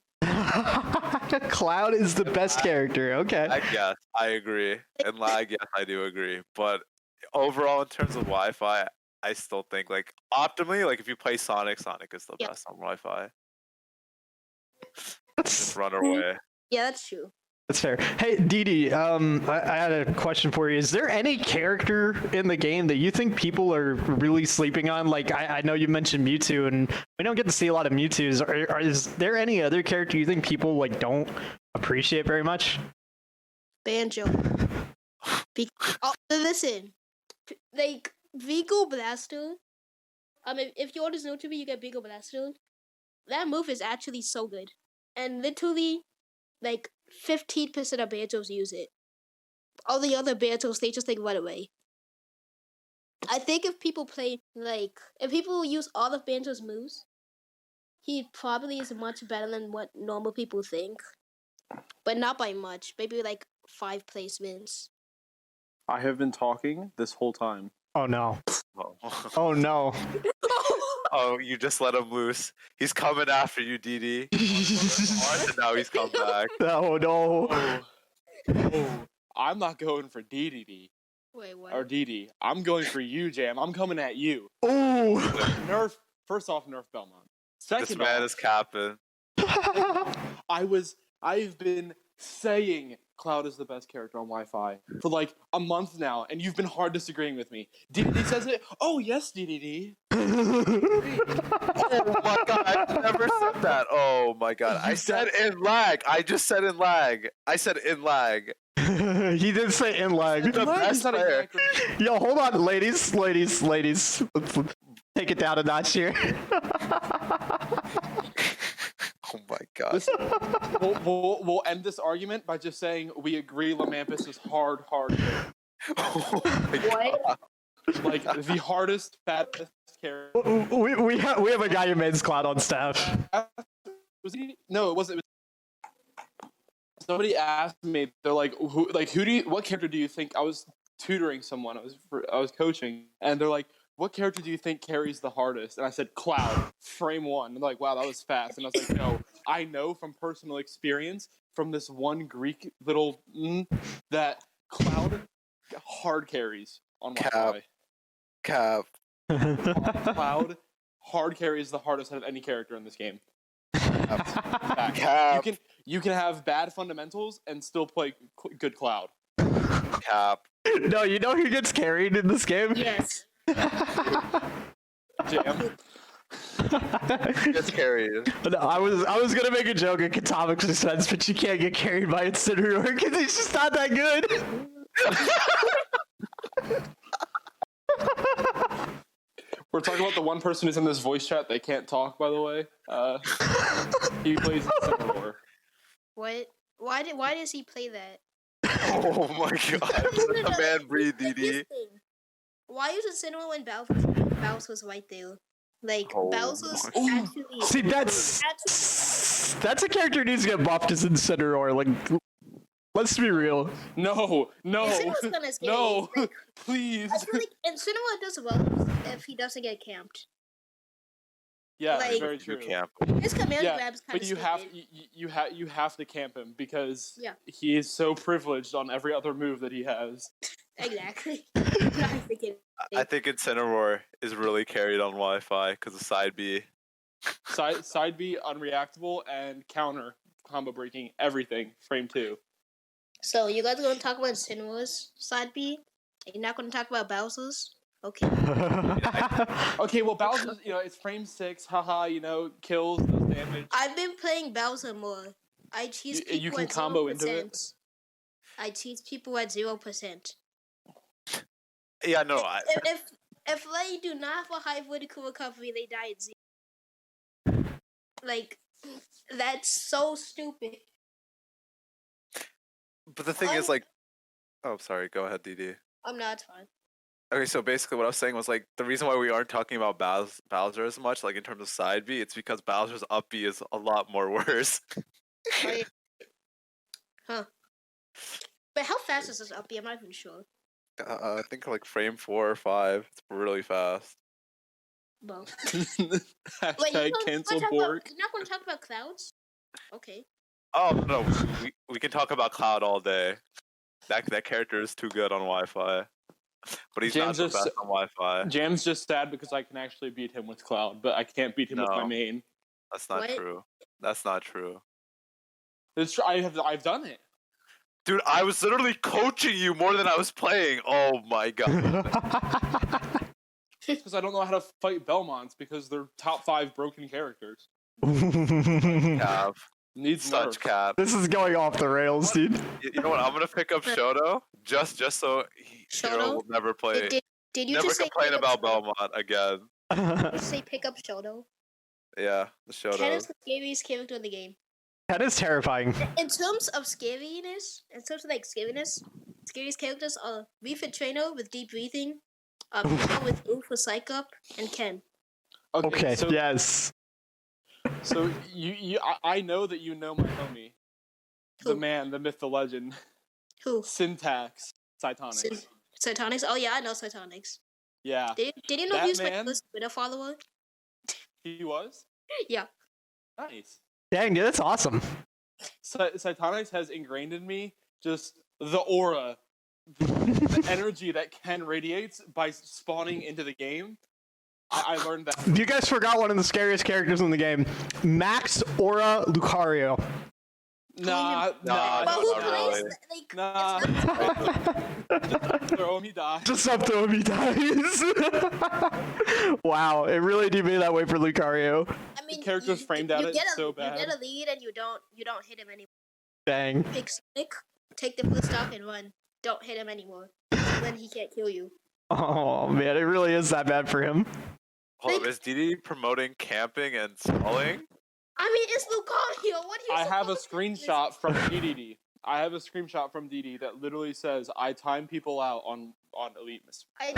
A: Cloud is the best character. Okay.
C: I guess I agree. And lag, yes, I do agree. But overall, in terms of Wi-Fi, I still think like optimally, like if you play Sonic, Sonic is the
B: Yep.
C: best on Wi-Fi.
A: That's
C: Just run away.
B: Yeah, that's true.
A: fair. Hey, DD, I had a question for you. Is there any character in the game that you think people are really sleeping on? Like, I know you mentioned Mewtwo, and we don't get to see a lot of Mewtwo's. Is there any other character you think people like don't appreciate very much?
B: Banjo. Listen, like Vigo Blaster. If you order Snow you get Vigo Blaster. That move is actually so good, and literally, like 15% of Banjos use it. All the other Banjos, they just like run away. I think if people use all of Banjo's moves, he probably is much better than what normal people think, but not by much. Maybe like 5 placements.
D: I have been talking this whole time.
A: Oh no.
C: Oh.
A: Oh no.
C: Oh, you just let him loose. He's coming after you, DD. And now he's come back.
A: Oh no.
D: Oh, I'm not going for DDD
B: Wait, what?
D: or DD. I'm going for you, Jam. I'm coming at you.
A: Ooh.
D: First off, nerf Belmont.
C: This
D: Second
C: man
D: off,
C: is capping.
D: I've been saying Cloud is the best character on Wi-Fi for like a month now, and you've been hard disagreeing with me. DDD says it. Oh yes, DDD.
C: Oh my god, I've never said that. Oh my god. I said in lag. I just said in lag. I said in lag.
A: He did say in lag.
C: The best player.
A: Yo, hold on, ladies. Let's take it down a notch here.
C: Oh my god.
D: Listen, we'll end this argument by just saying we agree Lamampis is hard.
C: Oh my
B: What?
C: god.
D: Like the hardest, fattest character.
A: We have a guy who mains Cloud on staff.
D: Was he? No, it wasn't. Somebody asked me. They're like, what character do you think? I was tutoring someone. I was coaching, and they're like, what character do you think carries the hardest? And I said Cloud, frame 1. And they're like, wow, that was fast. And I was like, no, I know from personal experience from this one Greek little that Cloud hard carries on Wi-Fi.
C: Cap.
D: Cloud hard carries the hardest out of any character in this game.
C: Cap.
D: You can have bad fundamentals and still play good Cloud.
C: Cap.
A: No, you know who gets carried in this game?
B: Yes.
D: Jam.
C: Gets carried.
A: No, I was gonna make a joke at Katamik's expense, but you can't get carried by Incineroar because he's just not that good.
D: We're talking about the one person who's in this voice chat. They can't talk, by the way. He plays Incineroar.
B: What? Why does he play that?
C: Oh my god. Let the man breathe, DDee.
B: Why use Incineroar when Baus was right there? Like,
C: Oh
B: Baus was
C: my-
B: actually...
A: See, that's a character who needs to get buffed as Incineroar. Like, let's be real.
D: No,
B: Incineroar's gonna scare
D: no,
B: you. Like,
D: please.
B: I feel like Incineroar does well if he doesn't get camped.
D: Yeah,
B: like-
D: very true.
C: You camp.
B: His command
D: Yeah,
B: grab's kind
D: but
B: of
D: you
B: stupid.
D: you have to camp him because
B: Yeah.
D: he is so privileged on every other move that he has.
B: Exactly. I think it-
C: I think Incineroar is really carried on Wi-Fi because of side B.
D: Side B unreactable and counter combo breaking everything. Frame 2.
B: So, you guys are going to talk about Incineroar's side B? You're not going to talk about Bowser's? Okay.
D: Okay, well Bowser's, it's frame 6, haha, kills, does damage.
B: I've been playing Bowser more. I cheese people
D: You can
B: at
D: combo
B: 0%.
D: into it?
B: I cheese people at 0%.
C: Yeah, no,
B: If they do not have a high vertical recovery, they die at 0. Like, that's so stupid.
C: but the thing is, like, oh, sorry, go ahead, DD.
B: I'm not fine.
C: Okay, so basically what I was saying was, like, the reason why we aren't talking about Bowser as much, like, in terms of side B, it's because Bowser's up B is a lot more worse.
B: Right. Huh. But how fast is this up B? I'm not even sure.
C: I think, like, frame 4 or 5. It's really fast.
B: Well.
D: Hashtag cancel Bork.
B: You're not going to talk about clouds? Okay.
C: Oh, no, we can talk about Cloud all day. That character is too good on Wi-Fi. But he's not
D: Jam's
C: the
D: just-
C: best on Wi-Fi.
D: Jam's just sad because I can actually beat him with Cloud, but I can't beat him with my
C: No.
D: main.
C: That's not
B: What?
C: true. That's not true.
D: It's true. I've done it.
C: Dude, I was literally coaching you more than I was playing. Oh my god.
D: Because I don't know how to fight Belmonts because they're top 5 broken characters.
C: Cap.
D: Needs
C: Such
D: nerfs.
C: cap.
A: This is going off the rails, dude.
C: You know what? I'm gonna pick up Shoto just so Hero
B: Shoto?
C: will never play.
B: Did you
C: Never
B: just say
C: complain
B: pick up
C: about
B: Shoto?
C: Belmont again.
B: Did you say pick up Shoto?
C: Yeah, the
B: Ken
C: Shoto.
B: is the scariest character in the game.
A: That is terrifying.
B: In terms of scariness, scariest characters are Refit Trainer with deep breathing, Pika with Oof for Psych Up, and Ken.
A: Okay,
D: so,
A: yes.
D: So I know that you know my homie, the
B: Who?
D: man, the myth, the legend,
B: Who?
D: Syntax, Cytonics.
B: Cytonics? Oh yeah, I know Cytonics.
D: Yeah,
B: Did you know
D: That
B: he was my
D: man-
B: first Twitter follower?
D: he was.
B: Yeah.
D: Nice.
A: Dang, dude, that's awesome.
D: Cytonics has ingrained in me just the aura, the energy that Ken radiates by spawning into the game. I learned that.
A: You guys forgot one of the scariest characters in the game. Max Aura Lucario.
D: Nah,
C: Nah,
B: But who
C: not
B: plays
C: really.
B: like?
D: Nah.
B: It's
D: Throw him, he dies.
A: Just up to him, he dies. Wow, it really did be that way for Lucario.
B: I mean,
D: character's framed at it
B: get
D: so bad.
B: You get a lead and you don't hit him anymore.
A: Dang.
B: Pick Sonic, take the first stock and run. Don't hit him anymore. Then he can't kill you.
A: Oh man, it really is that bad for him.
C: Hold up, is DD promoting camping and stalling?
B: I mean, it's Lucario. What do you?
D: I have a
B: supposed to do?
D: screenshot from DDee. I have a screenshot from DDee that literally says, "I time people out on Elite Miss."
B: I
C: on,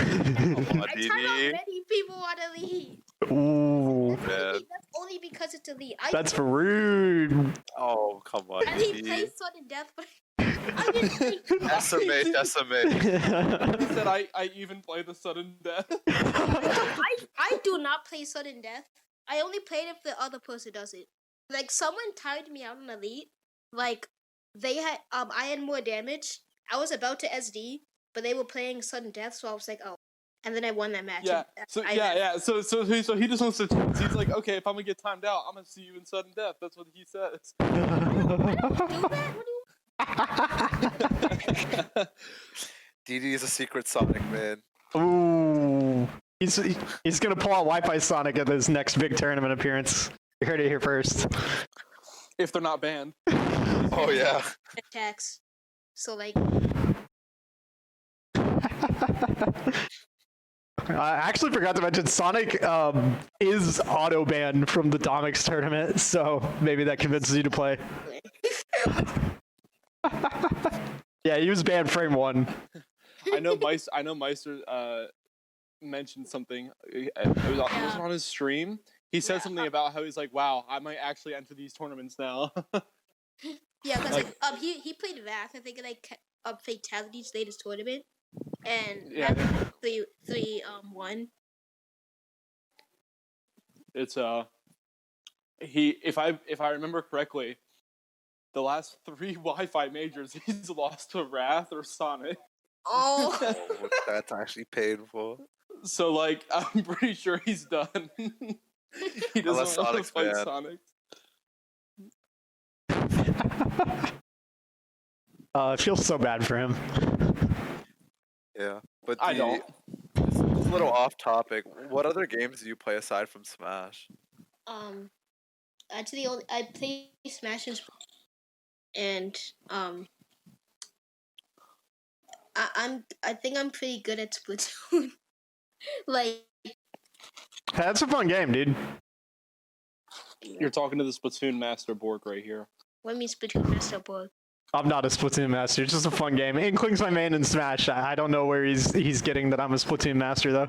B: time out
C: DD.
B: many people on Elite.
A: Ooh,
C: Man.
B: That's only because it's Elite.
A: that's rude.
C: Oh, come on,
B: I didn't play
C: DD.
B: Sudden Death, but I didn't play.
C: Decimate.
D: He said, "I even play the sudden death."
B: I do not play Sudden Death. I only play it if the other person does it. Like, someone timed me out on Elite. Like, they had, I had more damage. I was about to SD, but they were playing Sudden Death, so I was like, oh. And then I won that match.
D: Yeah.
B: and
D: So
B: I
D: yeah. So he just wants to. He's like, okay, if I'm gonna get timed out, I'm gonna see you in sudden death. That's what he says.
B: I don't do that. What do you?
C: DD is a secret Sonic, man.
A: Ooh. He's gonna pull out Wi-Fi Sonic at his next big tournament appearance. You heard it here first.
D: If they're not banned.
C: Oh yeah.
B: Attacks. So like,
A: I actually forgot to mention Sonic is auto banned from the Domix tournament, so maybe that convinces you to play. Yeah, he was banned frame 1.
D: I know Meister mentioned something. It was on his stream. He said something about how he's like, "Wow, I might actually enter these tournaments now."
B: yeah, because he played VAC. I think like Fatality's latest tournament, and
D: Yeah.
B: 3-1.
D: It's if I remember correctly, the last 3 Wi-Fi majors he's lost to Wrath or Sonic.
B: Oh,
C: Oh, that's actually painful.
D: So like, I'm pretty sure he's done. He
C: Unless
D: doesn't want to
C: Sonic's
D: fight
C: banned.
D: Sonic.
A: I feel so bad for him.
C: Yeah, but
D: I don't.
C: It's a little off topic. What other games do you play aside from Smash?
B: actually, I play Smash and I think I'm pretty good at Splatoon. Like,
A: That's a fun game, dude.
D: You're talking to the Splatoon Master Borg right here.
B: what means Splatoon Master Boy?
A: I'm not a Splatoon master. It's just a fun game. Inkling's my main in Smash. I don't know where he's getting that I'm a Splatoon master though.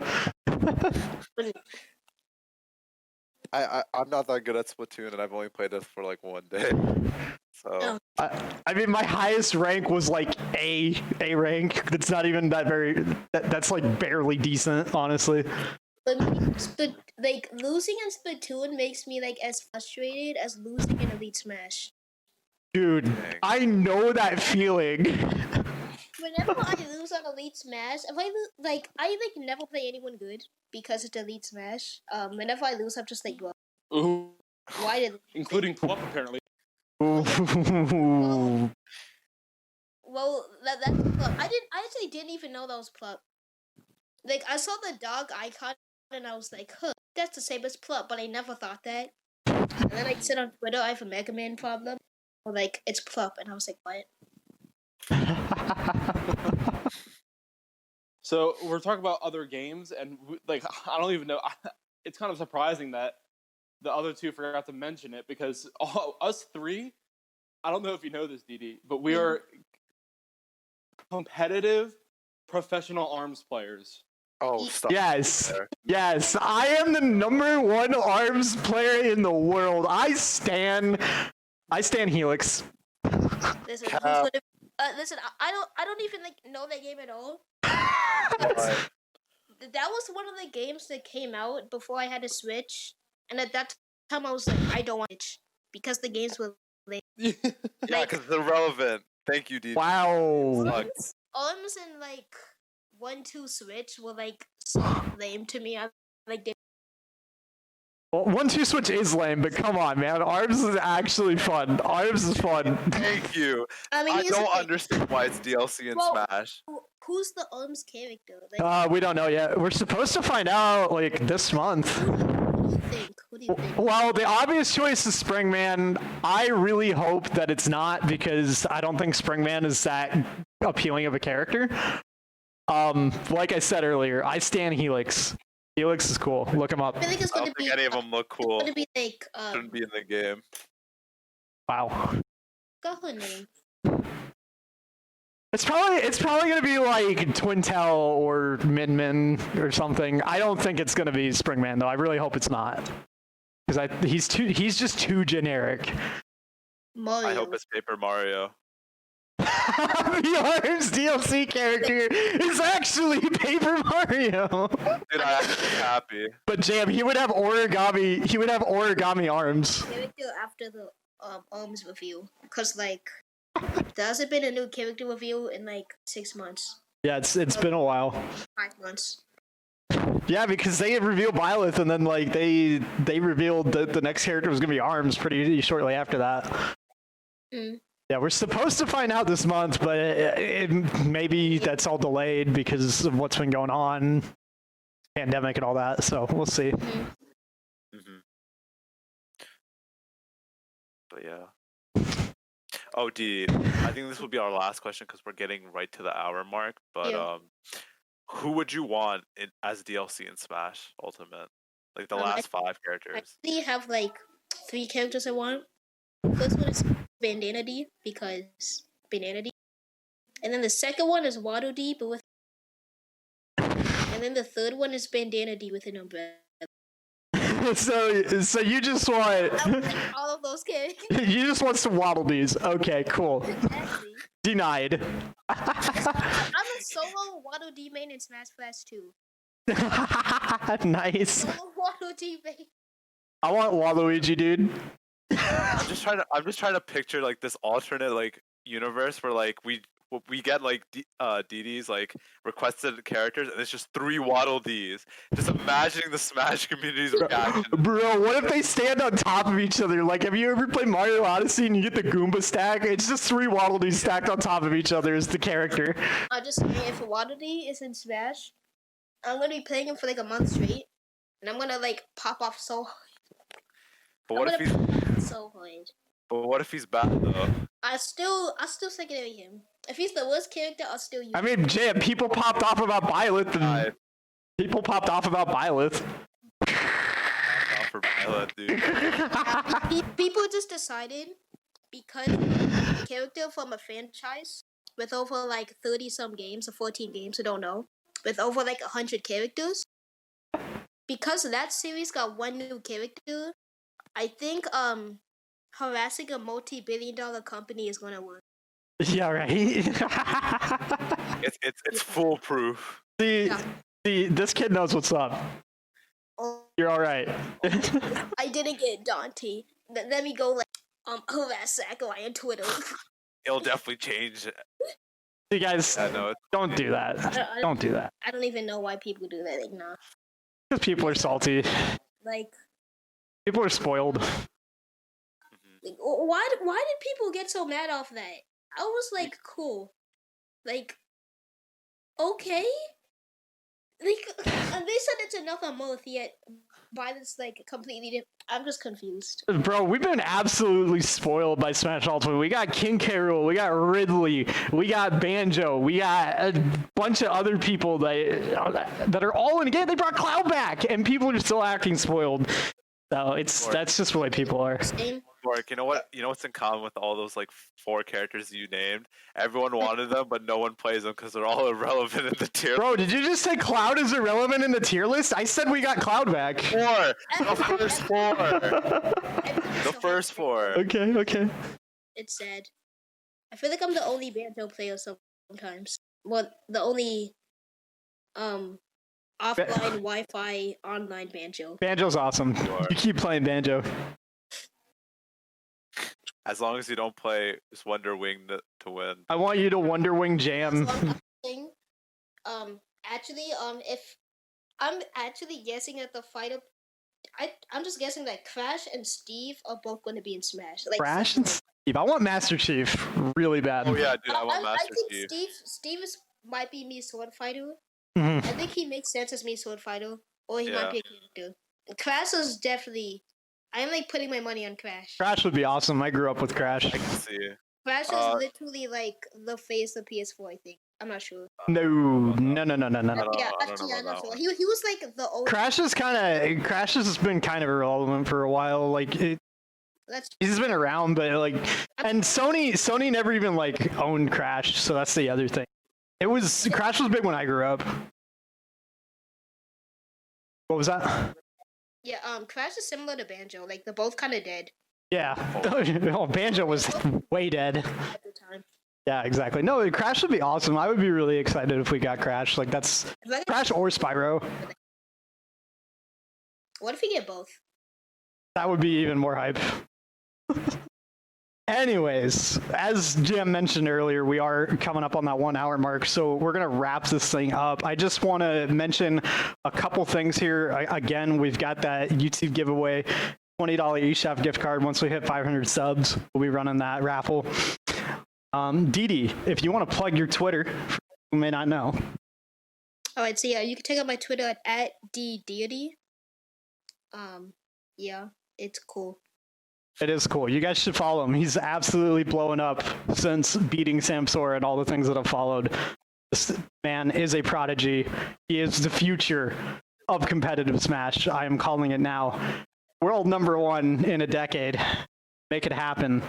C: I'm not that good at Splatoon, and I've only played this for like 1 day. So
A: I mean, my highest rank was like A rank. That's not even that very. That's like barely decent, honestly.
B: But like losing in Splatoon makes me like as frustrated as losing in Elite Smash.
A: Dude,
C: Dang.
A: I know that feeling.
B: Whenever I lose on Elite Smash, if I never play anyone good because it's Elite Smash. Whenever I lose, I'm just like, well,
D: Ooh,
B: why did
D: including Plup apparently.
A: Ooh.
B: well that's Plup. I actually didn't even know that was Plup. Like I saw the dog icon and I was like, huh, that's the same as Plup, but I never thought that. And then I said on Twitter I have a Mega Man problem. Or like it's Plup, and I was like, what?
D: So we're talking about other games, and like I don't even know. It's kind of surprising that the other two forgot to mention it because us three. I don't know if you know this, DD, but we are competitive professional arms players.
C: oh, stop.
A: Yes.
C: There.
A: Yes, I am the #1 arms player in the world. I stan Helix.
B: Listen,
C: Cap.
B: listen, I don't even like know that game at all.
C: But
B: That was one of the games that came out before I had a Switch, and at that time I was like, I don't want it because the games were lame.
C: yeah, because they're relevant. Thank you, D.
A: Wow.
C: Sucks.
B: Arms and like 1-2 Switch were like so lame to me. I like they
A: Well, 1-2 Switch is lame, but come on, man. Arms is actually fun. Arms is fun.
C: Thank you.
B: I mean,
C: I
B: here's the
C: don't
B: thing.
C: understand why it's DLC in
B: Well,
C: Smash.
B: Who's the Arms character? Like,
A: We don't know yet. We're supposed to find out like this month.
B: what do you think? What do you think?
A: Well, the obvious choice is Springman. I really hope that it's not because I don't think Springman is that appealing of a character. Like I said earlier, I stan Helix. Helix is cool. Look him up.
B: I think it's
C: I
B: gonna
C: don't
B: be.
C: think any of them look cool.
B: It's gonna be like
C: Shouldn't be in the game.
A: Wow.
B: got her name.
A: It's probably gonna be like Twintel or Min or something. I don't think it's gonna be Springman though. I really hope it's not because he's just too generic.
B: Mario.
C: I hope it's Paper Mario.
A: The Arms DLC character is actually Paper Mario.
C: Dude, I'm actually happy.
A: But Jam, he would have origami. He would have origami arms.
B: Character after the Arms review, because like there hasn't been a new character review in like 6 months,
A: Yeah, it's been a while.
B: 5 months.
A: Yeah, because they revealed Byleth and then like they revealed that the next character was gonna be Arms pretty shortly after that.
B: Mm.
A: Yeah, we're supposed to find out this month, but maybe that's all delayed because of what's been going on. pandemic and all that. So we'll see.
C: Mm-hmm. But yeah. Oh, DDee, I think this will be our last question because we're getting right to the hour mark. But
B: Yeah.
C: who would you want as DLC in Smash Ultimate? Like the last 5
B: I
C: characters.
B: really have like 3 characters I want. First one is Bandana D because Bandana D, and then the second one is Waddle D, but with, and then the third one is Bandana D with an umbrella.
A: So you just want
B: I would like all of those characters.
A: you just want some Waddle Dees. Okay, cool.
B: Exactly.
A: Denied.
B: I'm a solo Waddle D main in Smash Bros. 2.
A: Nice.
B: Solo Waddle D main.
A: I want Waluigi, dude.
C: I'm just trying to picture like this alternate like universe where like we get like DD's like requested characters and it's just 3 Waddle Dees. Just imagining the Smash community's reaction.
A: Bro, what if they stand on top of each other? Like, have you ever played Mario Odyssey and you get the Goomba stack? It's just 3 Waddle Dees stacked on top of each other as the character.
B: I'm just saying, if a Waddle D is in Smash, I'm gonna be playing him for like a month straight, and I'm gonna like pop off so hard.
C: But what if he's
B: So hard.
C: But what if he's bad though?
B: I still secondary him. If he's the worst character, I'll still use
A: I mean, Jam, people popped off about Byleth. And people popped off about Byleth.
C: Not for Violet, dude.
B: People just decided because a character from a franchise with over like 30 some games or 14 games, I don't know, with over like 100 characters, because that series got 1 new character, I think harassing a multi-billion-dollar company is gonna work.
A: Yeah, right.
C: It's foolproof.
A: See, this kid knows what's up.
B: Oh,
A: You're all right.
B: I didn't get Dante. Let me go like harass Sakurai on Twitter.
C: It'll definitely change.
A: You guys,
C: No,
A: don't do that. Don't do that.
B: I don't even know why people do that. Like, nah.
A: Because people are salty.
B: Like,
A: People are spoiled.
B: why did people get so mad off that? I was like, cool. Like, okay. Like, and they said it's enough on both, yet by this like completely different. I'm just confused.
A: Bro, we've been absolutely spoiled by Smash Ultimate. We got King K. Rool, we got Ridley, we got Banjo, we got a bunch of other people that are all in the game. They brought Cloud back, and people are still acting spoiled. So that's just the way people are.
B: Same.
C: Mark, you know what's in common with all those like 4 characters you named? Everyone wanted them, but no one plays them because they're all irrelevant in the tier.
A: Bro, did you just say Cloud is irrelevant in the tier list? I said we got Cloud back.
C: 4! The first 4! The first 4!
A: Okay.
B: It's sad. I feel like I'm the only Banjo player sometimes. Well, the only offline Wi-Fi online Banjo.
A: Banjo's awesome. You keep playing Banjo.
C: As long as you don't play just Wonder Wing to win.
A: I want you to Wonder Wing jam.
B: Actually, if I'm actually guessing that the fight of, I'm just guessing that Crash and Steve are both going to be in Smash. Like
A: Crash and Steve. I want Master Chief really bad.
C: Oh yeah, dude, I want Master
B: I
C: Chief.
B: think Steve might be me Sword Fighter.
A: Mhm.
B: I think he makes sense as me Sword Fighter, or he might
C: Yeah.
B: be a character. Crash is definitely. I'm like putting my money on Crash.
A: Crash would be awesome. I grew up with Crash.
C: I can see.
B: Crash is literally like the face of PS4. I think. I'm not sure.
A: No.
B: Yeah,
C: I don't
B: actually,
C: know
B: I'm
C: about
B: not
C: that
B: sure.
C: one.
B: He was like the old.
A: Crash has been kind of irrelevant for a while. Like
B: That's
A: he's been around, but like, and Sony never even like owned Crash, so that's the other thing. Crash was big when I grew up. What was that?
B: yeah. Crash is similar to Banjo. Like they're both kind of dead
A: Yeah. Oh, Banjo was way dead.
B: at the time.
A: Yeah, exactly. No, Crash would be awesome. I would be really excited if we got Crash. Like that's
B: If I-
A: Crash or Spyro.
B: What if we get both?
A: That would be even more hype. Anyways, as Jim mentioned earlier, we are coming up on that 1 hour mark, so we're going to wrap this thing up. I just want to mention a couple things here. Again, we've got that YouTube giveaway, $20 eShop gift card. Once we hit 500 subs, we'll be running that raffle. DDee, if you want to plug your Twitter, for who may not know.
B: All right, so yeah, you can check out my Twitter at DDee. Yeah, it's cool.
A: It is cool. You guys should follow him. He's absolutely blowing up since beating Samsora and all the things that have followed. This man is a prodigy. He is the future of competitive Smash. I am calling it now. World #1 in a decade. Make it happen.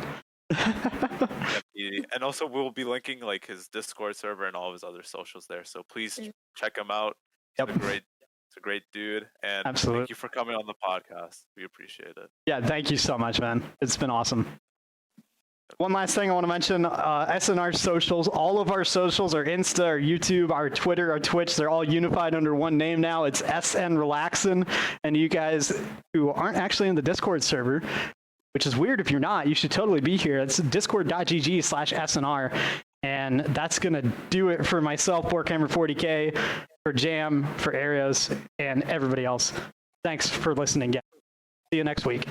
C: And also, we'll be linking like his Discord server and all of his other socials there. So please check him out. He's a great dude. And
A: Absolutely.
C: Thank you for coming on the podcast. We appreciate it.
A: Yeah, thank you so much, man. It's been awesome. One last thing I want to mention, SNR socials, all of our socials, our Insta, our YouTube, our Twitter, our Twitch, they're all unified under one name now. It's SnRelaxin. And you guys who aren't actually in the Discord server, which is weird if you're not, you should totally be here. It's discord.gg/SNR. And that's going to do it for myself, Warhammer40K, for Jam, for Arios, and everybody else. Thanks for listening, guys. See you next week.